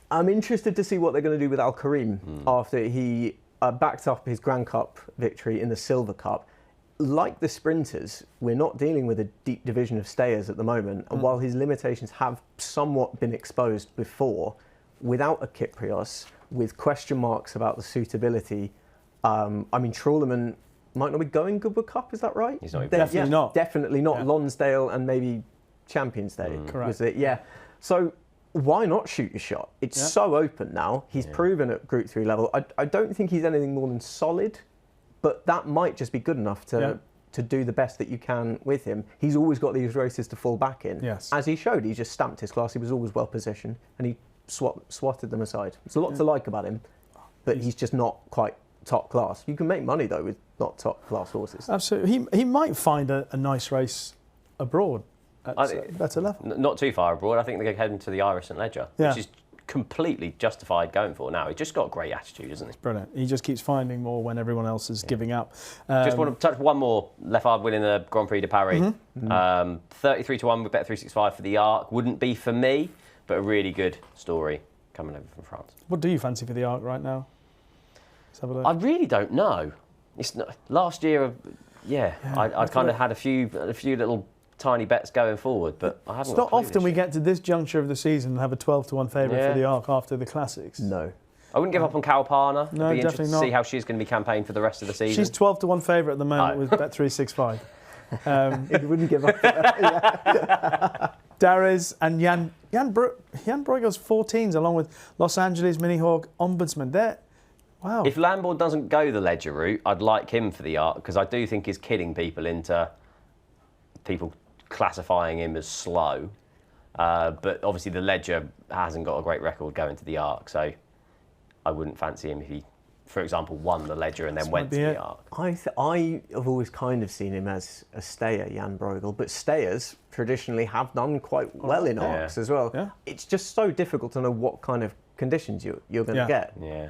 I'm interested to see what they're going to do with Al Karim after he backed up his Grand Cup victory in the Silver Cup. Like the sprinters, we're not dealing with a deep division of stayers at the moment. And while his limitations have somewhat been exposed before, without a Kyprios, with question marks about the suitability, Trawlerman might not be going Goodwood Cup, is that right? He's not. Definitely not. Definitely not. Yeah. Lonsdale and maybe Champions Day. Correct. Was it? Yeah. So why not shoot your shot? It's so open now. He's proven at Group 3 level. I don't think he's anything more than solid, but that might just be good enough to do the best that you can with him. He's always got these races to fall back in. Yes. As he showed, he just stamped his class. He was always well positioned, and he swatted them aside. There's a lot to like about him, but he's just not quite top class. You can make money, though, with not top class horses. Absolutely. He might find a nice race abroad at a better level. Not too far abroad. I think they're heading to the Irish St Ledger, which is completely justified going for now. He's just got a great attitude, isn't he? It's brilliant. He just keeps finding more when everyone else is giving up. Just want to touch one more. Lefard winning the Grand Prix de Paris. 33-1 with Bet365 for the Arc. Wouldn't be for me, but a really good story coming over from France. What do you fancy for the Arc right now? Let's have a look. I really don't know. It's not, last year, I kind of had a few little tiny bets going forward, but I haven't. It's not often we get to this juncture of the season and have a 12-1 favourite for the Arc after the Classics. No. I wouldn't give up on Kalpana. No, I'd be interested definitely to not. see how she's going to be campaigned for the rest of the season. She's 12-1 favourite at the moment with Bet365. You wouldn't give up. Darius and Jan Bruegel's 14s, along with Los Angeles, Minihawk, Ombudsman. Wow. If Lambourne doesn't go the Ledger route, I'd like him for the Arc, because I do think he's kidding people into people classifying him as slow. But obviously the Ledger hasn't got a great record going to the Arc, so I wouldn't fancy him if he, for example, won the Ledger and then went to the Arc. I have always kind of seen him as a stayer, Jan Bruegel, but stayers traditionally have done quite well in Arcs as well. Yeah. It's just so difficult to know what kind of conditions you're going to get. Yeah.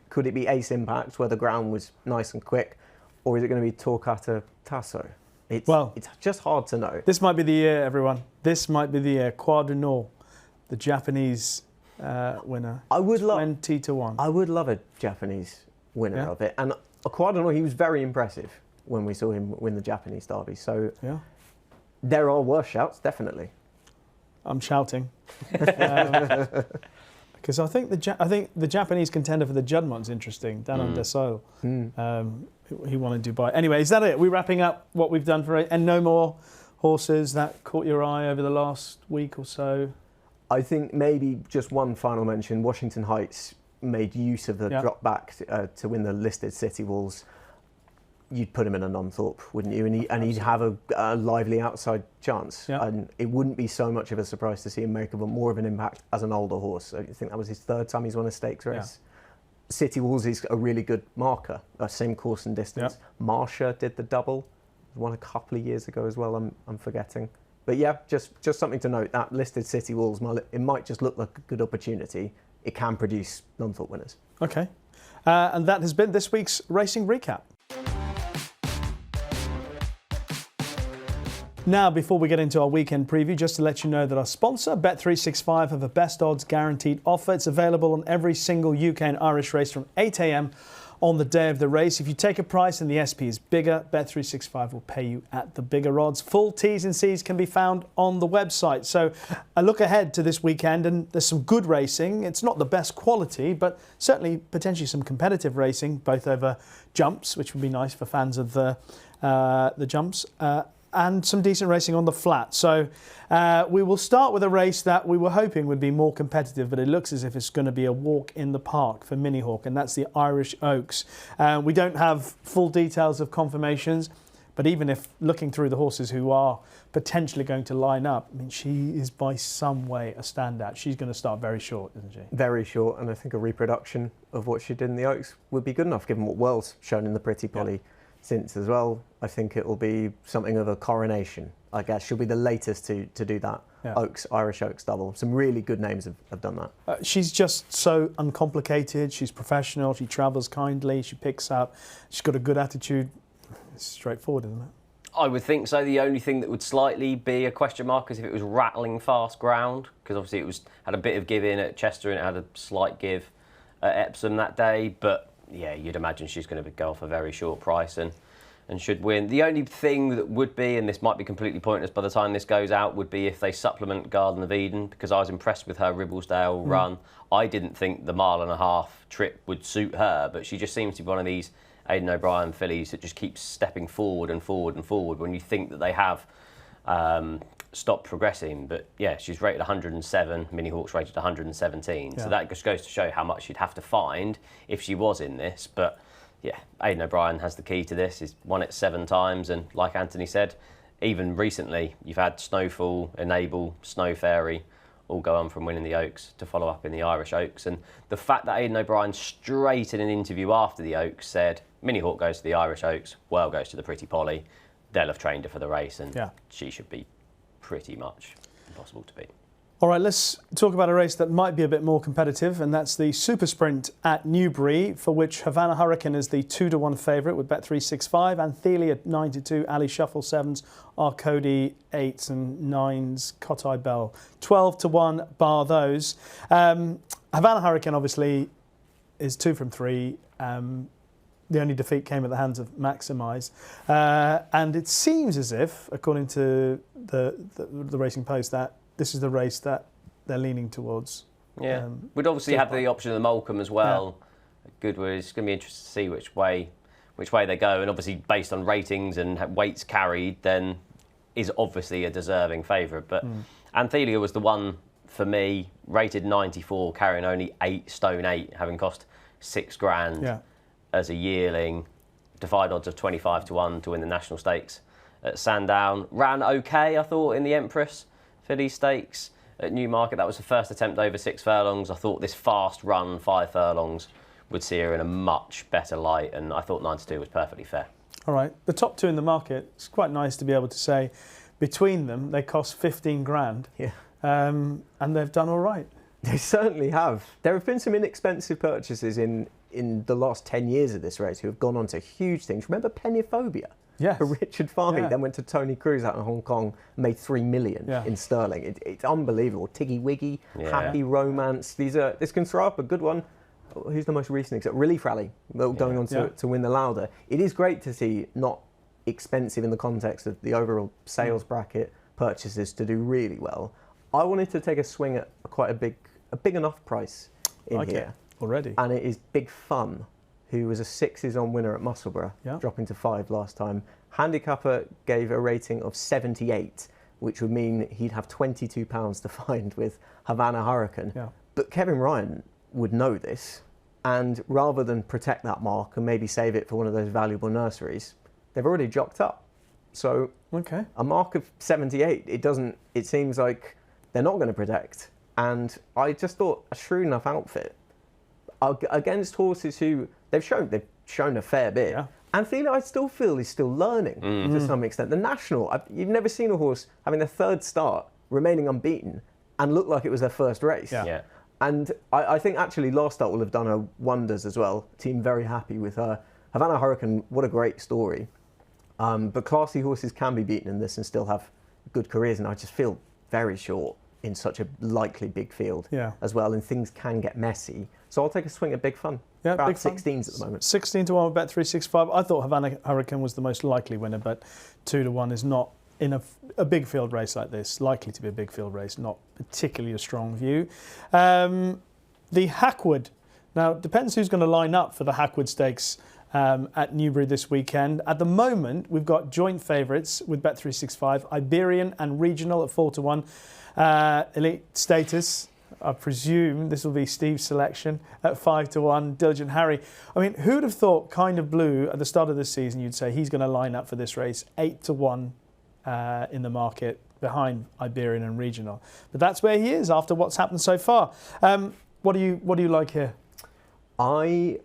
Could it be Ace Impact where the ground was nice and quick, or is it going to be Torquato Tasso? It's just hard to know. This might be the year, everyone. This might be the year. Quadrinor, the Japanese winner. 20-1. I would love a Japanese winner of it. And Quadrinor, he was very impressive when we saw him win the Japanese Derby. So there are worse shouts, definitely. I'm shouting. Because I think the Japanese contender for the Juddmont's interesting, Danon Desailly. He won in Dubai. Anyway, is that it? We're wrapping up what we've done for it, and no more horses that caught your eye over the last week or so? I think maybe just one final mention. Washington Heights made use of the drop back to win the listed City Walls. you'd put him in a Nunthorpe, wouldn't you? And he'd have a lively outside chance. Yeah. And it wouldn't be so much of a surprise to see him make more of an impact as an older horse. I think that was his 3rd time he's won a stakes race. Yeah. City Walls is a really good marker, same course and distance. Yeah. Marsha did the double, won a couple of years ago as well, I'm forgetting. But yeah, just something to note, that listed City Walls, it might just look like a good opportunity. It can produce Nunthorpe winners. Okay. And that has been this week's Racing Recap. Now, before we get into our weekend preview, just to let you know that our sponsor, Bet365, have a best odds guaranteed offer. It's available on every single UK and Irish race from 8 a.m. on the day of the race. If you take a price and the SP is bigger, Bet365 will pay you at the bigger odds. Full T's and C's can be found on the website. So I look ahead to this weekend and there's some good racing. It's not the best quality, but certainly potentially some competitive racing, both over jumps, which would be nice for fans of the jumps, and some decent racing on the flat. So we will start with a race that we were hoping would be more competitive, but it looks as if it's going to be a walk in the park for Mini Hawk, and that's the Irish Oaks. We don't have full details of confirmations, but even if looking through the horses who are potentially going to line up, I mean, she is by some way a standout. She's going to start very short, isn't she? Very short, and I think a reproduction of what she did in the Oaks would be good enough, given what World's shown in the Pretty Polly since as well. I think it will be something of a coronation. I guess she'll be the latest to do that. Yeah. Irish Oaks double. Some really good names have done that. She's just so uncomplicated. She's professional. She travels kindly. She picks up. She's got a good attitude. It's straightforward, isn't it? I would think so. The only thing that would slightly be a question mark is if it was rattling fast ground, because obviously it had a bit of give in at Chester and it had a slight give at Epsom that day. But yeah, you'd imagine she's going to go off a very short price and should win. The only thing that would be, and this might be completely pointless by the time this goes out, would be if they supplement Garden of Eden, because I was impressed with her Ribblesdale run. I didn't think the 1.5 mile trip would suit her, but she just seems to be one of these Aidan O'Brien fillies that just keeps stepping forward and forward and forward when you think that they have stopped progressing. But yeah, she's rated 107, Mini Hawk's rated 117. Yeah. So that just goes to show how much she'd have to find if she was in this. But yeah, Aidan O'Brien has the key to this. He's won it 7 times, and like Anthony said, even recently you've had Snowfall, Enable, Snow Fairy all go on from winning the Oaks to follow up in the Irish Oaks. And the fact that Aidan O'Brien straight in an interview after the Oaks said Mini Hawk goes to the Irish Oaks, Well goes to the Pretty Polly, they'll have trained her for the race, and she should be pretty much impossible to beat. All right, let's talk about a race that might be a bit more competitive, and that's the Super Sprint at Newbury, for which Havana Hurricane is the 2-1 favourite with Bet365, Anthelia at 9-2, Ali Shuffle 7s, Arcody 8s and 9s, Cotai Bell 12-1 bar those. Havana Hurricane obviously is 2 from 3. The only defeat came at the hands of Maximise. And it seems as if, according to the Racing Post, that this is the race that they're leaning towards. Yeah, we'd obviously have the option of the Molecombe as well. Yeah. Goodwood. It's going to be interesting to see which way they go. And obviously, based on ratings and weights carried, then is obviously a deserving favourite. But Anthelia was the one for me, rated 94, carrying only 8 stone 8, having cost £6,000 as a yearling. Defied odds of 25-1 to win the National Stakes at Sandown. Ran okay, I thought, in the Empress Filly Stakes at Newmarket. That was the first attempt over 6 furlongs. I thought this fast run, 5 furlongs, would see her in a much better light, and I thought 9-2 was perfectly fair. All right, the top 2 in the market, it's quite nice to be able to say between them they cost £15,000. Yeah. And they've done all right. They certainly have. There have been some inexpensive purchases in the last 10 years of this race who have gone on to huge things. Remember Pennyphobia? Yes. For Richard Farley, then went to Tony Cruz out in Hong Kong, made $3 million in sterling. It's unbelievable. Tiggy Wiggy, Happy Romance. This can throw up a good one. Who's the most recent example? Relief Rally, going on to win the Lauder. It is great to see not expensive in the context of the overall sales bracket purchases to do really well. I wanted to take a swing at quite a big enough price in here already, and it is Big Fun, who was a 6s on winner at Musselburgh, dropping to 5 last time. Handicapper gave a rating of 78, which would mean he'd have £22 to find with Havana Hurricane. Yeah. But Kevin Ryan would know this, And rather than protect that mark and maybe save it for one of those valuable nurseries, they've already jocked up. So a mark of 78, it seems like they're not going to protect. And I just thought a shrewd enough outfit against horses who they've shown a fair bit. Yeah. Anthony, I still feel is still learning to some extent. The National, you've never seen a horse having their third start, remaining unbeaten, and look like it was their first race. Yeah. And I think actually last start will have done her wonders as well. Team very happy with her. Havana Hurricane, what a great story. But classy horses can be beaten in this and still have good careers, and I just feel very short in such a likely big field as well, and things can get messy. So I'll take a swing at Big Fun. Yeah, about Big 16s at the moment. 16 to 1 with Bet365. I thought Havana Hurricane was the most likely winner, but 2 to 1 is not in a big field race like this, likely to be a big field race, not particularly a strong view. The Hackwood. Now, it depends who's going to line up for the Hackwood Stakes at Newbury this weekend. At the moment, we've got joint favourites with Bet365, Iberian and Regional at 4 to 1. Elite Status, I presume this will be Steve's selection at 5 to 1. Diligent Harry. I mean, who'd have thought Kind of Blue at the start of this season, you'd say he's going to line up for this race, 8 to 1 in the market behind Iberian and Regional. But that's where he is after what's happened so far. What do you like here? I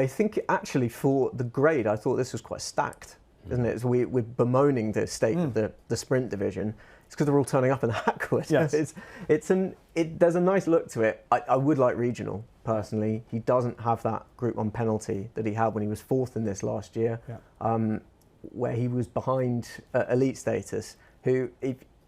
think actually for the grade, I thought this was quite stacked, isn't it? So we're bemoaning the state of the sprint division. It's because they're all turning up in the Hackwood. Yes. There's a nice look to it. I would like Regional, personally. He doesn't have that Group 1 penalty that he had when he was 4th in this last year, where he was behind Elite Status, who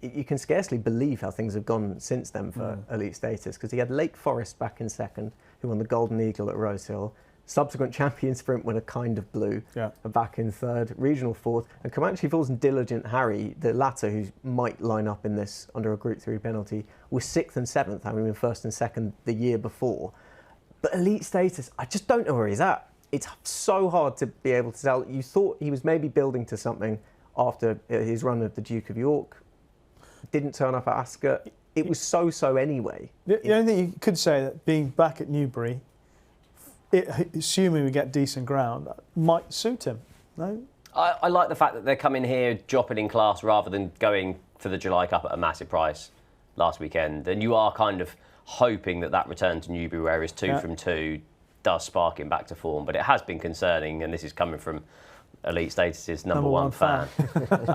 you can scarcely believe how things have gone since then for Elite Status, because he had Lake Forest back in 2nd, who won the Golden Eagle at Rosehill. Subsequent champion sprint winner Kind of Blue, back in 3rd, Regional 4th, and Comanche Falls and Diligent Harry, the latter who might line up in this under a Group 3 penalty, was 6th and 7th, having been 1st and 2nd the year before. But Elite Status, I just don't know where he's at. It's so hard to be able to tell. You thought he was maybe building to something after his run of the Duke of York. Didn't turn up at Ascot. It was so-so anyway. The only thing you could say that being back at Newbury, assuming we get decent ground, might suit him. No? I like the fact that they're coming here, dropping in class rather than going for the July Cup at a massive price last weekend. And you are kind of hoping that return to Newbury, where his 2 from 2 does spark him back to form. But it has been concerning, and this is coming from Elite Status's number one fan. But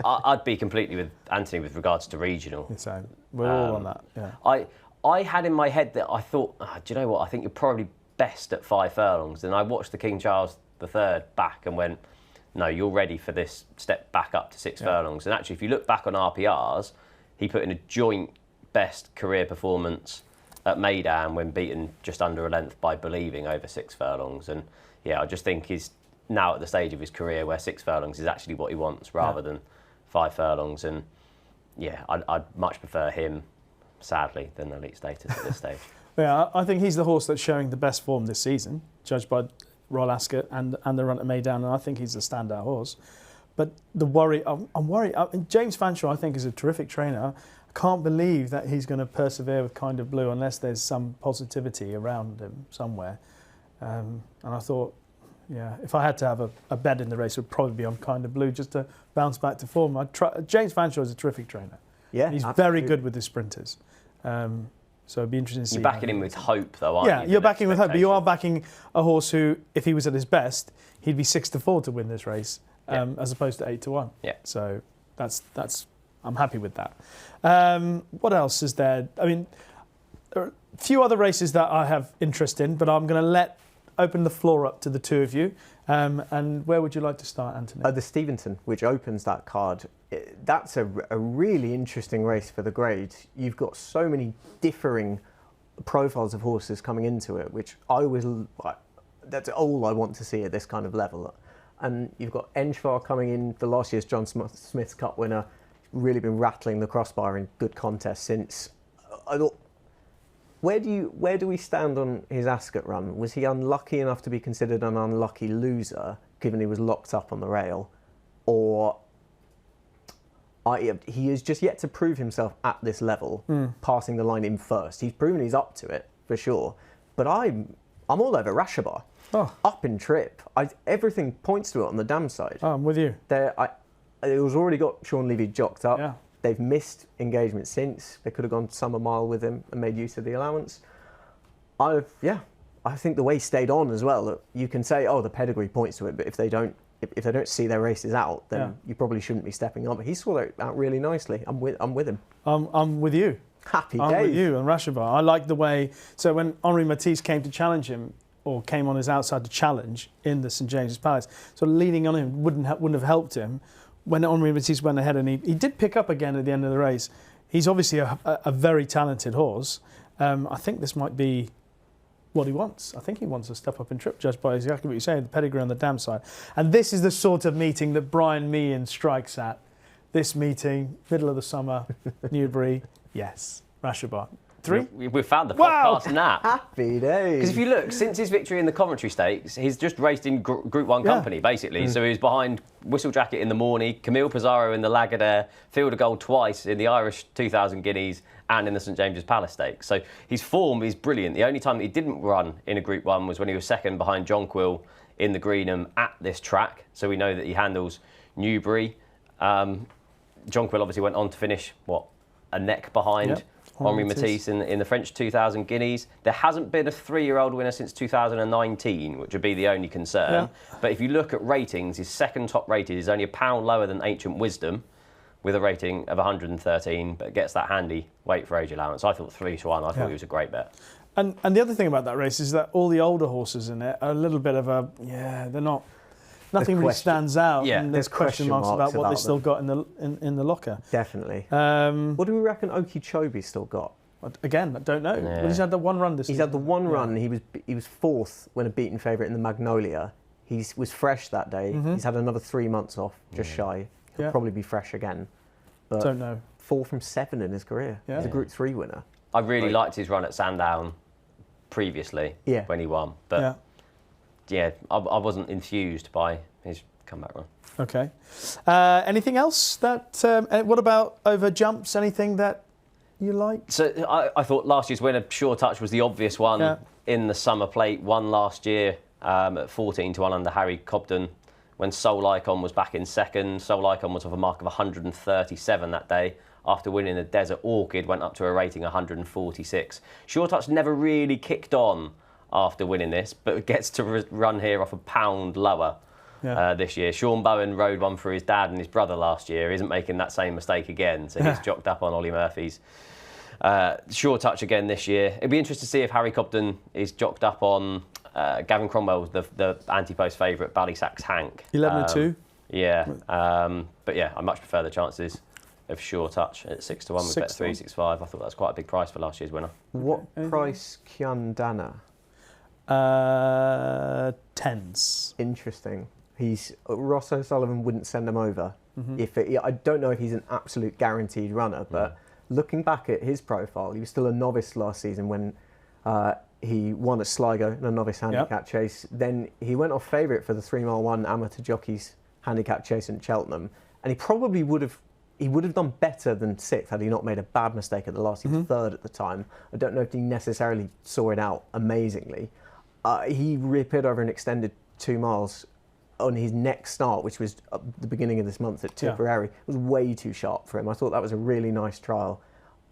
I'd be completely with Anthony with regards to Regional. So we're all on that. Yeah. I had in my head that I thought, do you know what? I think you're probably best at 5 furlongs. And I watched the King Charles III back and went, no, you're ready for this step back up to 6 furlongs. And actually, if you look back on RPRs, he put in a joint best career performance at Meydan when beaten just under a length by Believing over 6 furlongs. And I just think he's now at the stage of his career where 6 furlongs is actually what he wants rather than 5 furlongs. And I'd much prefer him, sadly, than Elite Status at this stage. Yeah, I think he's the horse that's showing the best form this season, judged by Royal Ascot and the run at Meydan, and I think he's the standout horse. But the worry, I'm worried. James Fanshawe, I think, is a terrific trainer. I can't believe that he's going to persevere with Kind of Blue unless there's some positivity around him somewhere. And I thought, if I had to have a bet in the race, it would probably be on Kind of Blue just to bounce back to form. James Fanshawe is a terrific trainer. Yeah, he's very good with his sprinters. So it'd be interesting to see. You're backing him with hope, though, aren't you? Yeah, you're backing with hope, but you are backing a horse who, if he was at his best, he'd be 6 to 4 to win this race, as opposed to 8 to 1. Yeah. So that's I'm happy with that. What else is there? I mean, there are a few other races that I have interest in, but I'm going to open the floor up to the two of you. And where would you like to start, Anthony? The Steventon, which opens that card. That's a really interesting race for the grade. You've got so many differing profiles of horses coming into it, which that's all I want to see at this kind of level. And you've got Enchvar coming in, the last year's John Smith's Cup winner, really been rattling the crossbar in good contests since. I thought, where do we stand on his Ascot run? Was he unlucky enough to be considered an unlucky loser, given he was locked up on the rail, or he is just yet to prove himself at this level, passing the line in first? He's proven he's up to it for sure. but I'm all over Rashabar. Oh. Up in trip. Everything points to it on the dam side. Oh, I'm with you. It was already got Sean Levy jocked up. Yeah. They've missed engagement since. They could have gone Summer Mile with him and made use of the allowance. I think the way he stayed on as well. Look, you can say, oh, the pedigree points to it, but if they don't see their races out, then you probably shouldn't be stepping up. But he saw it out really nicely. I'm with him. I'm with you. Happy days. I'm with you and Rashabar. I like the way. So when Henri Matisse came to challenge him, or came on his outside to challenge in the St James's Palace, so leaning on him wouldn't have helped him. When Henri Matisse went ahead, and he did pick up again at the end of the race. He's obviously a very talented horse. I think this might be what he wants. I think he wants to step up in trip, judged by exactly what you're saying, the pedigree on the dam side. And this is the sort of meeting that Brian Meehan strikes at. This meeting, middle of the summer, Newbury, yes, Rashabar. 3? We've found the podcast nap. Happy days. Because if you look, since his victory in the Coventry Stakes, he's just raced in Group 1 company, basically. So he was behind Whistlejacket in the Morning, Camille Pizarro in the Lagardère, Field of Gold twice in the Irish 2,000 Guineas and in the St James's Palace Stakes. So his form is brilliant. The only time that he didn't run in a Group 1 was when he was second behind Jonquil in the Greenham at this track. So we know that he handles Newbury. Jonquil obviously went on to finish, a neck behind Henri Matisse in the French 2,000 Guineas. There hasn't been a 3-year-old winner since 2019, which would be the only concern. Yeah. But if you look at ratings, his second top rated is only £1 lower than Ancient Wisdom, with a rating of 113, but gets that handy weight for age allowance. I thought 3-1. I thought he was a great bet. And the other thing about that race is that all the older horses in it are a little bit of they're not. Nothing really stands out. Yeah, and there's question marks about what they still got in the locker. Definitely. What do we reckon Okeechobee still got? Again, I don't know. Yeah. But he's had the one run this season. He's had the one run. He was fourth when a beaten favourite in the Magnolia. He was fresh that day. He's had another 3 months off, just shy. He'll probably be fresh again. But don't know. 4 from 7 in his career. Yeah. He's a Group 3 winner. I really liked his run at Sandown previously when he won. But I wasn't enthused by his comeback run. Okay. Anything else that? What about over jumps? Anything that you like? So I thought last year's winner, Sure Touch, was the obvious one in the Summer Plate. Won last year at 14-1 under Harry Cobden. When Soul Icon was back in second, Soul Icon was off a mark of 137 that day. After winning the Desert Orchid, went up to a rating 146. Sure Touch never really kicked on after winning this, but gets to run here off £1 lower this year. Sean Bowen rode one for his dad and his brother last year. Isn't making that same mistake again, so he's jocked up on Ollie Murphy's. Sure Touch again this year. It'd be interesting to see if Harry Cobden is jocked up on Gavin Cromwell's the anti-post favourite, Ballysack's Hank. 11-2. Yeah, but I much prefer the chances of Sure Touch at 6-1 with Bet365. I thought that was quite a big price for last year's winner. What price Kiandana? 10s. Interesting. Ross O'Sullivan wouldn't send him over. I don't know if he's an absolute guaranteed runner, but looking back at his profile, he was still a novice last season when he won at Sligo in a novice handicap chase. Then he went off favourite for the 3 Mile 1 amateur jockeys handicap chase in Cheltenham, and he probably would have done better than 6th had he not made a bad mistake at the last. He was 3rd at the time. I don't know if he necessarily saw it out amazingly. He reappeared over an extended 2 miles on his next start, which was at the beginning of this month at Tipperary. It was way too sharp for him. I thought that was a really nice trial.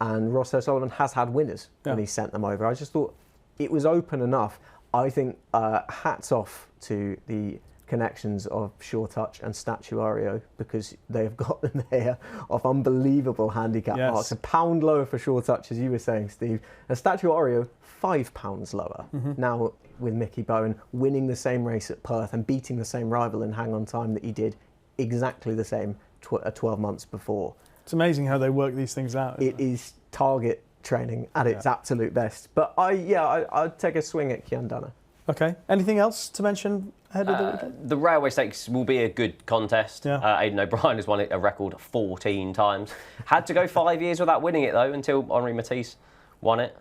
And Ross O'Sullivan has had winners when he sent them over. I just thought it was open enough. I think hats off to the connections of Sure Touch and Statuario, because they have got them there off unbelievable handicap marks. £1 lower for Sure Touch, as you were saying, Steve. And Statuario, £5 lower. Now with Mickey Bowen winning the same race at Perth and beating the same rival in Hang On Time that he did exactly the same 12 months before. It's amazing how they work these things out. It is target training at its absolute best. But I'd take a swing at Kiandana. Okay. Anything else to mention ahead of the weekend? The Railway Stakes will be a good contest. Aidan O'Brien has won it a record 14 times. Had to go 5 years without winning it, though, until Henri Matisse won it.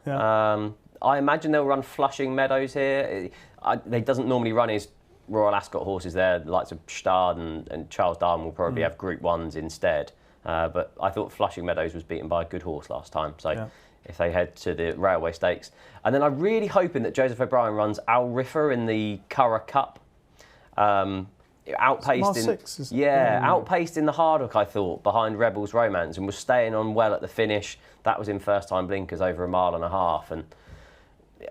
I imagine they'll run Flushing Meadows here. They doesn't normally run his Royal Ascot horses there. The likes of Stad and Charles Darwin will probably have Group 1s instead. But I thought Flushing Meadows was beaten by a good horse last time. So if they head to the Railway Stakes. And then I'm really hoping that Joseph O'Brien runs Al Riffa in the Curragh Cup. Outpaced in outpaced in the Hardwick, I thought, behind Rebels Romance, and was staying on well at the finish. That was in first time blinkers over 1.5 miles, and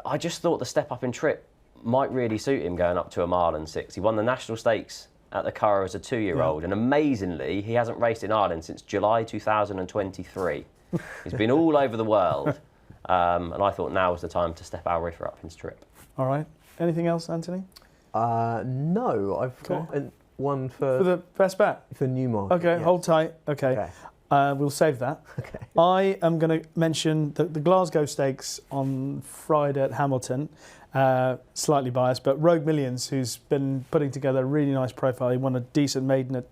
I just thought the step up in trip might really suit him going up to 1.6 miles. He won the National Stakes at the Curragh as a 2-year-old, and amazingly he hasn't raced in Ireland since July 2023. He's been all over the world, and I thought now was the time to step Al Riffa up in strip. All right. Anything else, Anthony? No, I've got one for the best bet for Newmarket. Okay, yes. hold tight. Okay. We'll save that. Okay. I am going to mention the Glasgow Stakes on Friday at Hamilton. Slightly biased, but Rogue Millions, who's been putting together a really nice profile. He won a decent maiden at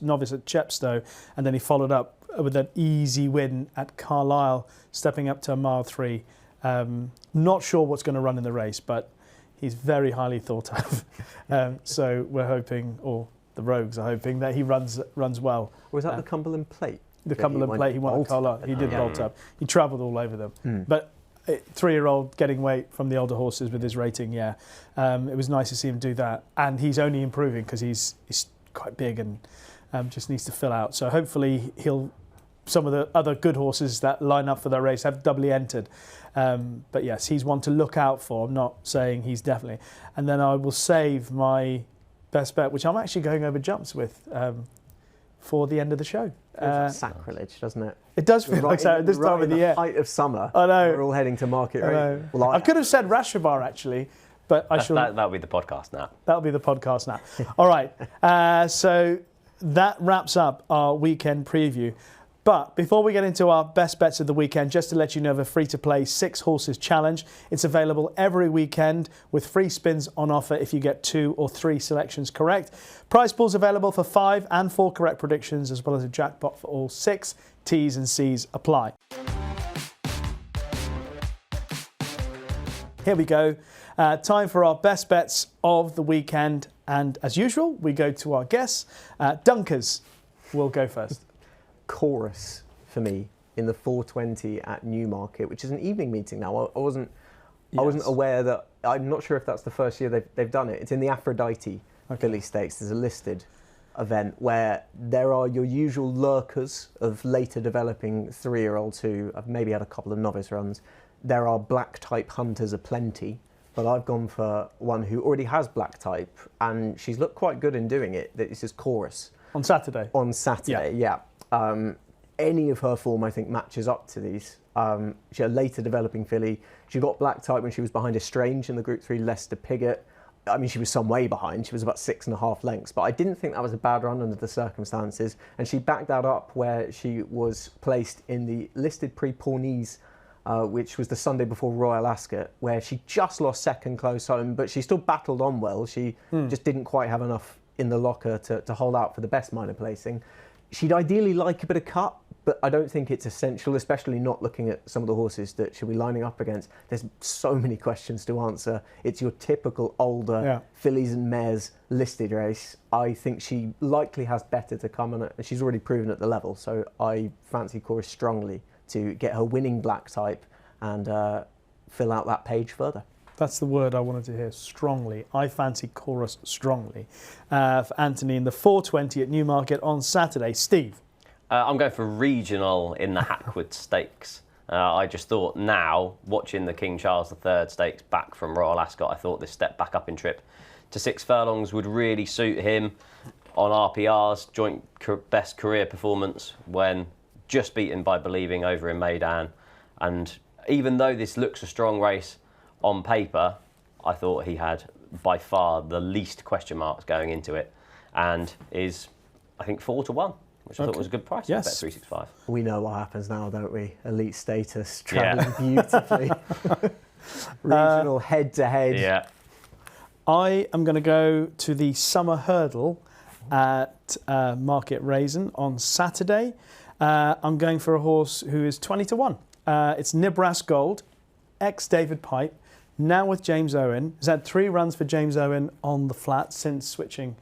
novice at Chepstow, and then he followed up with an easy win at Carlisle, stepping up to 1.3 miles. Not sure what's going to run in the race, but he's very highly thought of. So we're hoping, or the Rogues are hoping, that he runs well. Was that the Cumberland Plate? The Cumberland Plate, he won at Carlisle. He did bolt up. He travelled all over them. But 3-year-old getting weight from the older horses with his rating, it was nice to see him do that. And he's only improving because he's quite big and just needs to fill out. So hopefully some of the other good horses that line up for that race have doubly entered. But yes, he's one to look out for. I'm not saying he's definitely. And then I will save my best bet, which I'm actually going over jumps with for the end of the show. Sacrilege, doesn't it? It does feel like that at this time of the year. Height of summer. I know. We're all heading to market rate. Well, I could have said Rashabar actually, but I shall. That'll be the podcast now. That'll be the podcast now. All right. So that wraps up our weekend preview. But before we get into our best bets of the weekend, just to let you know of a free-to-play 6 horses challenge. It's available every weekend with free spins on offer if you get 2 or 3 selections correct. Prize pools available for 5 and 4 correct predictions, as well as a jackpot for all 6. T's and C's apply. Here we go. Time for our best bets of the weekend. And as usual, we go to our guests. Dunkers will go first. Chorus for me in the 4:20 at Newmarket, which is an evening meeting now. I wasn't aware that. I'm not sure if that's the first year they've done it. It's in the Aphrodite Filly Stakes. There's a listed event where there are your usual lurkers of later developing 3-year-olds who have maybe had a couple of novice runs. There are black type hunters aplenty, but I've gone for one who already has black type, and she's looked quite good in doing it. This is Chorus. On Saturday? On Saturday, yeah. Any of her form, I think, matches up to these. She had a later developing filly. She got black type when she was behind a Strange in the Group 3 Leicester Piggott. I mean, she was some way behind. She was about 6.5 lengths, but I didn't think that was a bad run under the circumstances. And she backed that up where she was placed in the listed Prix-Pawnese, which was the Sunday before Royal Ascot, where she just lost second close home, but she still battled on well. She just didn't quite have enough in the locker to hold out for the best minor placing. She'd ideally like a bit of cut, but I don't think it's essential, especially not looking at some of the horses that she'll be lining up against. There's so many questions to answer. It's your typical older fillies and mares listed race. I think she likely has better to come, and she's already proven at the level. So I fancy Chorus strongly to get her winning black type and fill out that page further. That's the word I wanted to hear, strongly. I fancy Chorus strongly. For Anthony in the 4:20 at Newmarket on Saturday. Steve? I'm going for regional in the Hackwood Stakes. I just thought now, watching the King Charles III Stakes back from Royal Ascot, I thought this step back up in trip to 6 furlongs would really suit him on RPR's joint best career performance when just beaten by Believing over in Meydan. And even though this looks a strong race on paper, I thought he had by far the least question marks going into it, and is, I think, 4-1, which I thought was a good price. Yes. Bet 365. We know what happens now, don't we? Elite status, travelling beautifully. Regional head-to-head. Yeah. I am going to go to the Summer Hurdle at Market Raisin on Saturday. I'm going for a horse who is 20-1. It's Nibras Gold, ex-David Pipe, now with James Owen. He's had 3 runs for James Owen on the flat since switching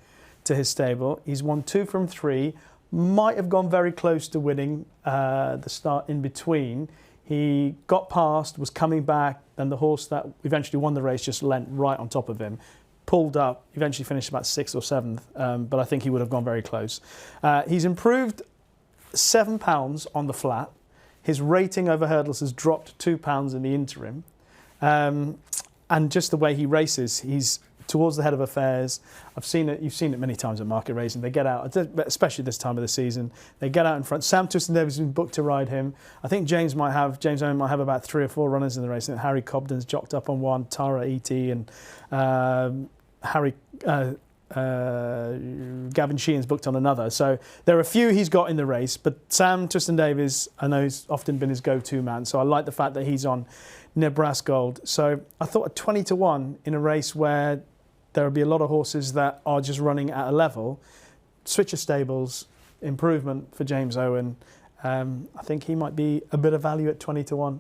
to his stable. He's won 2 from 3, might have gone very close to winning the start in between. He got past, was coming back, and the horse that eventually won the race just leant right on top of him. Pulled up, eventually finished about 6th or 7th, but I think he would have gone very close. He's improved £7 on the flat. His rating over hurdles has dropped £2 in the interim. And just the way he races, he's towards the head of affairs. I've seen it. You've seen it many times at market racing. They get out, especially this time of the season. They get out in front. Sam Twiston-Davies has been booked to ride him. I think James Owen might have about 3 or 4 runners in the race. And Harry Cobden's jocked up on one, Tara E.T. and Gavin Sheehan's booked on another. So there are a few he's got in the race. But Sam Twiston-Davies, I know, he's often been his go-to man. So I like the fact that he's on Nebraska Gold. So I thought at 20-1 in a race where there will be a lot of horses that are just running at a level, switch of stables, improvement for James Owen. I think he might be a bit of value at 20-1.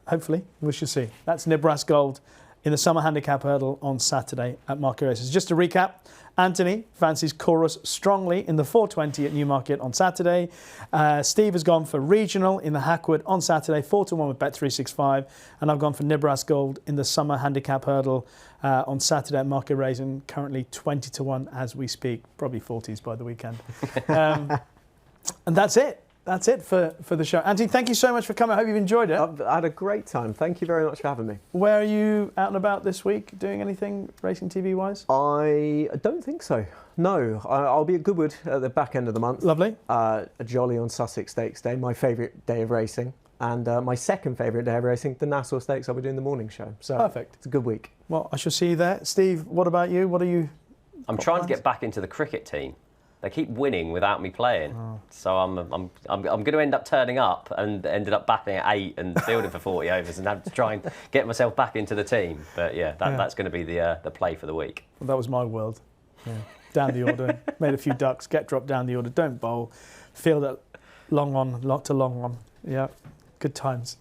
Hopefully, we shall see. That's Nebraska Gold in the Summer Handicap Hurdle on Saturday at Market Races. Just to recap, Anthony fancies Chorus strongly in the 420 at Newmarket on Saturday. Steve has gone for Regional in the Hackwood on Saturday, 4-1 with Bet365. And I've gone for Nebraska Gold in the Summer Handicap Hurdle on Saturday at Market Racing, currently 20-1 as we speak. Probably 40s by the weekend. And that's it. That's it for the show. Anthony, thank you so much for coming. I hope you've enjoyed it. I've had a great time. Thank you very much for having me. Where are you out and about this week? Doing anything racing TV-wise? I don't think so. No. I'll be at Goodwood at the back end of the month. Lovely. A jolly on Sussex Stakes Day, my favourite day of racing. And my second favourite day of racing, the Nassau Stakes, I'll be doing the morning show. So perfect. It's a good week. Well, I shall see you there. Steve, what about you? What are you... I'm trying to get back into the cricket team. They keep winning without me playing, so I'm going to end up turning up and ended up batting at 8 and fielding for 40 overs and have to try and get myself back into the team. But yeah, that's going to be the play for the week. Well, that was my world. Yeah. Down the order, made a few ducks, get dropped down the order, don't bowl, field at long on, lot to long on. Yeah, good times.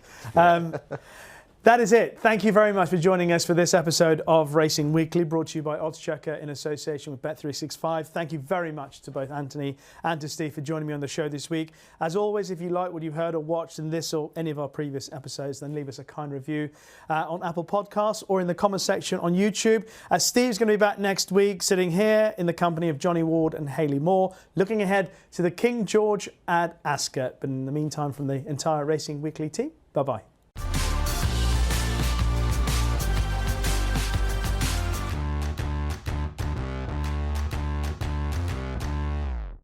That is it. Thank you very much for joining us for this episode of Racing Weekly, brought to you by oddschecker in association with Bet365. Thank you very much to both Anthony and to Steve for joining me on the show this week. As always, if you like what you've heard or watched in this or any of our previous episodes, then leave us a kind review on Apple Podcasts or in the comment section on YouTube. Steve's going to be back next week, sitting here in the company of Johnny Ward and Hayley Moore, looking ahead to the King George at Ascot. But in the meantime, from the entire Racing Weekly team, bye-bye.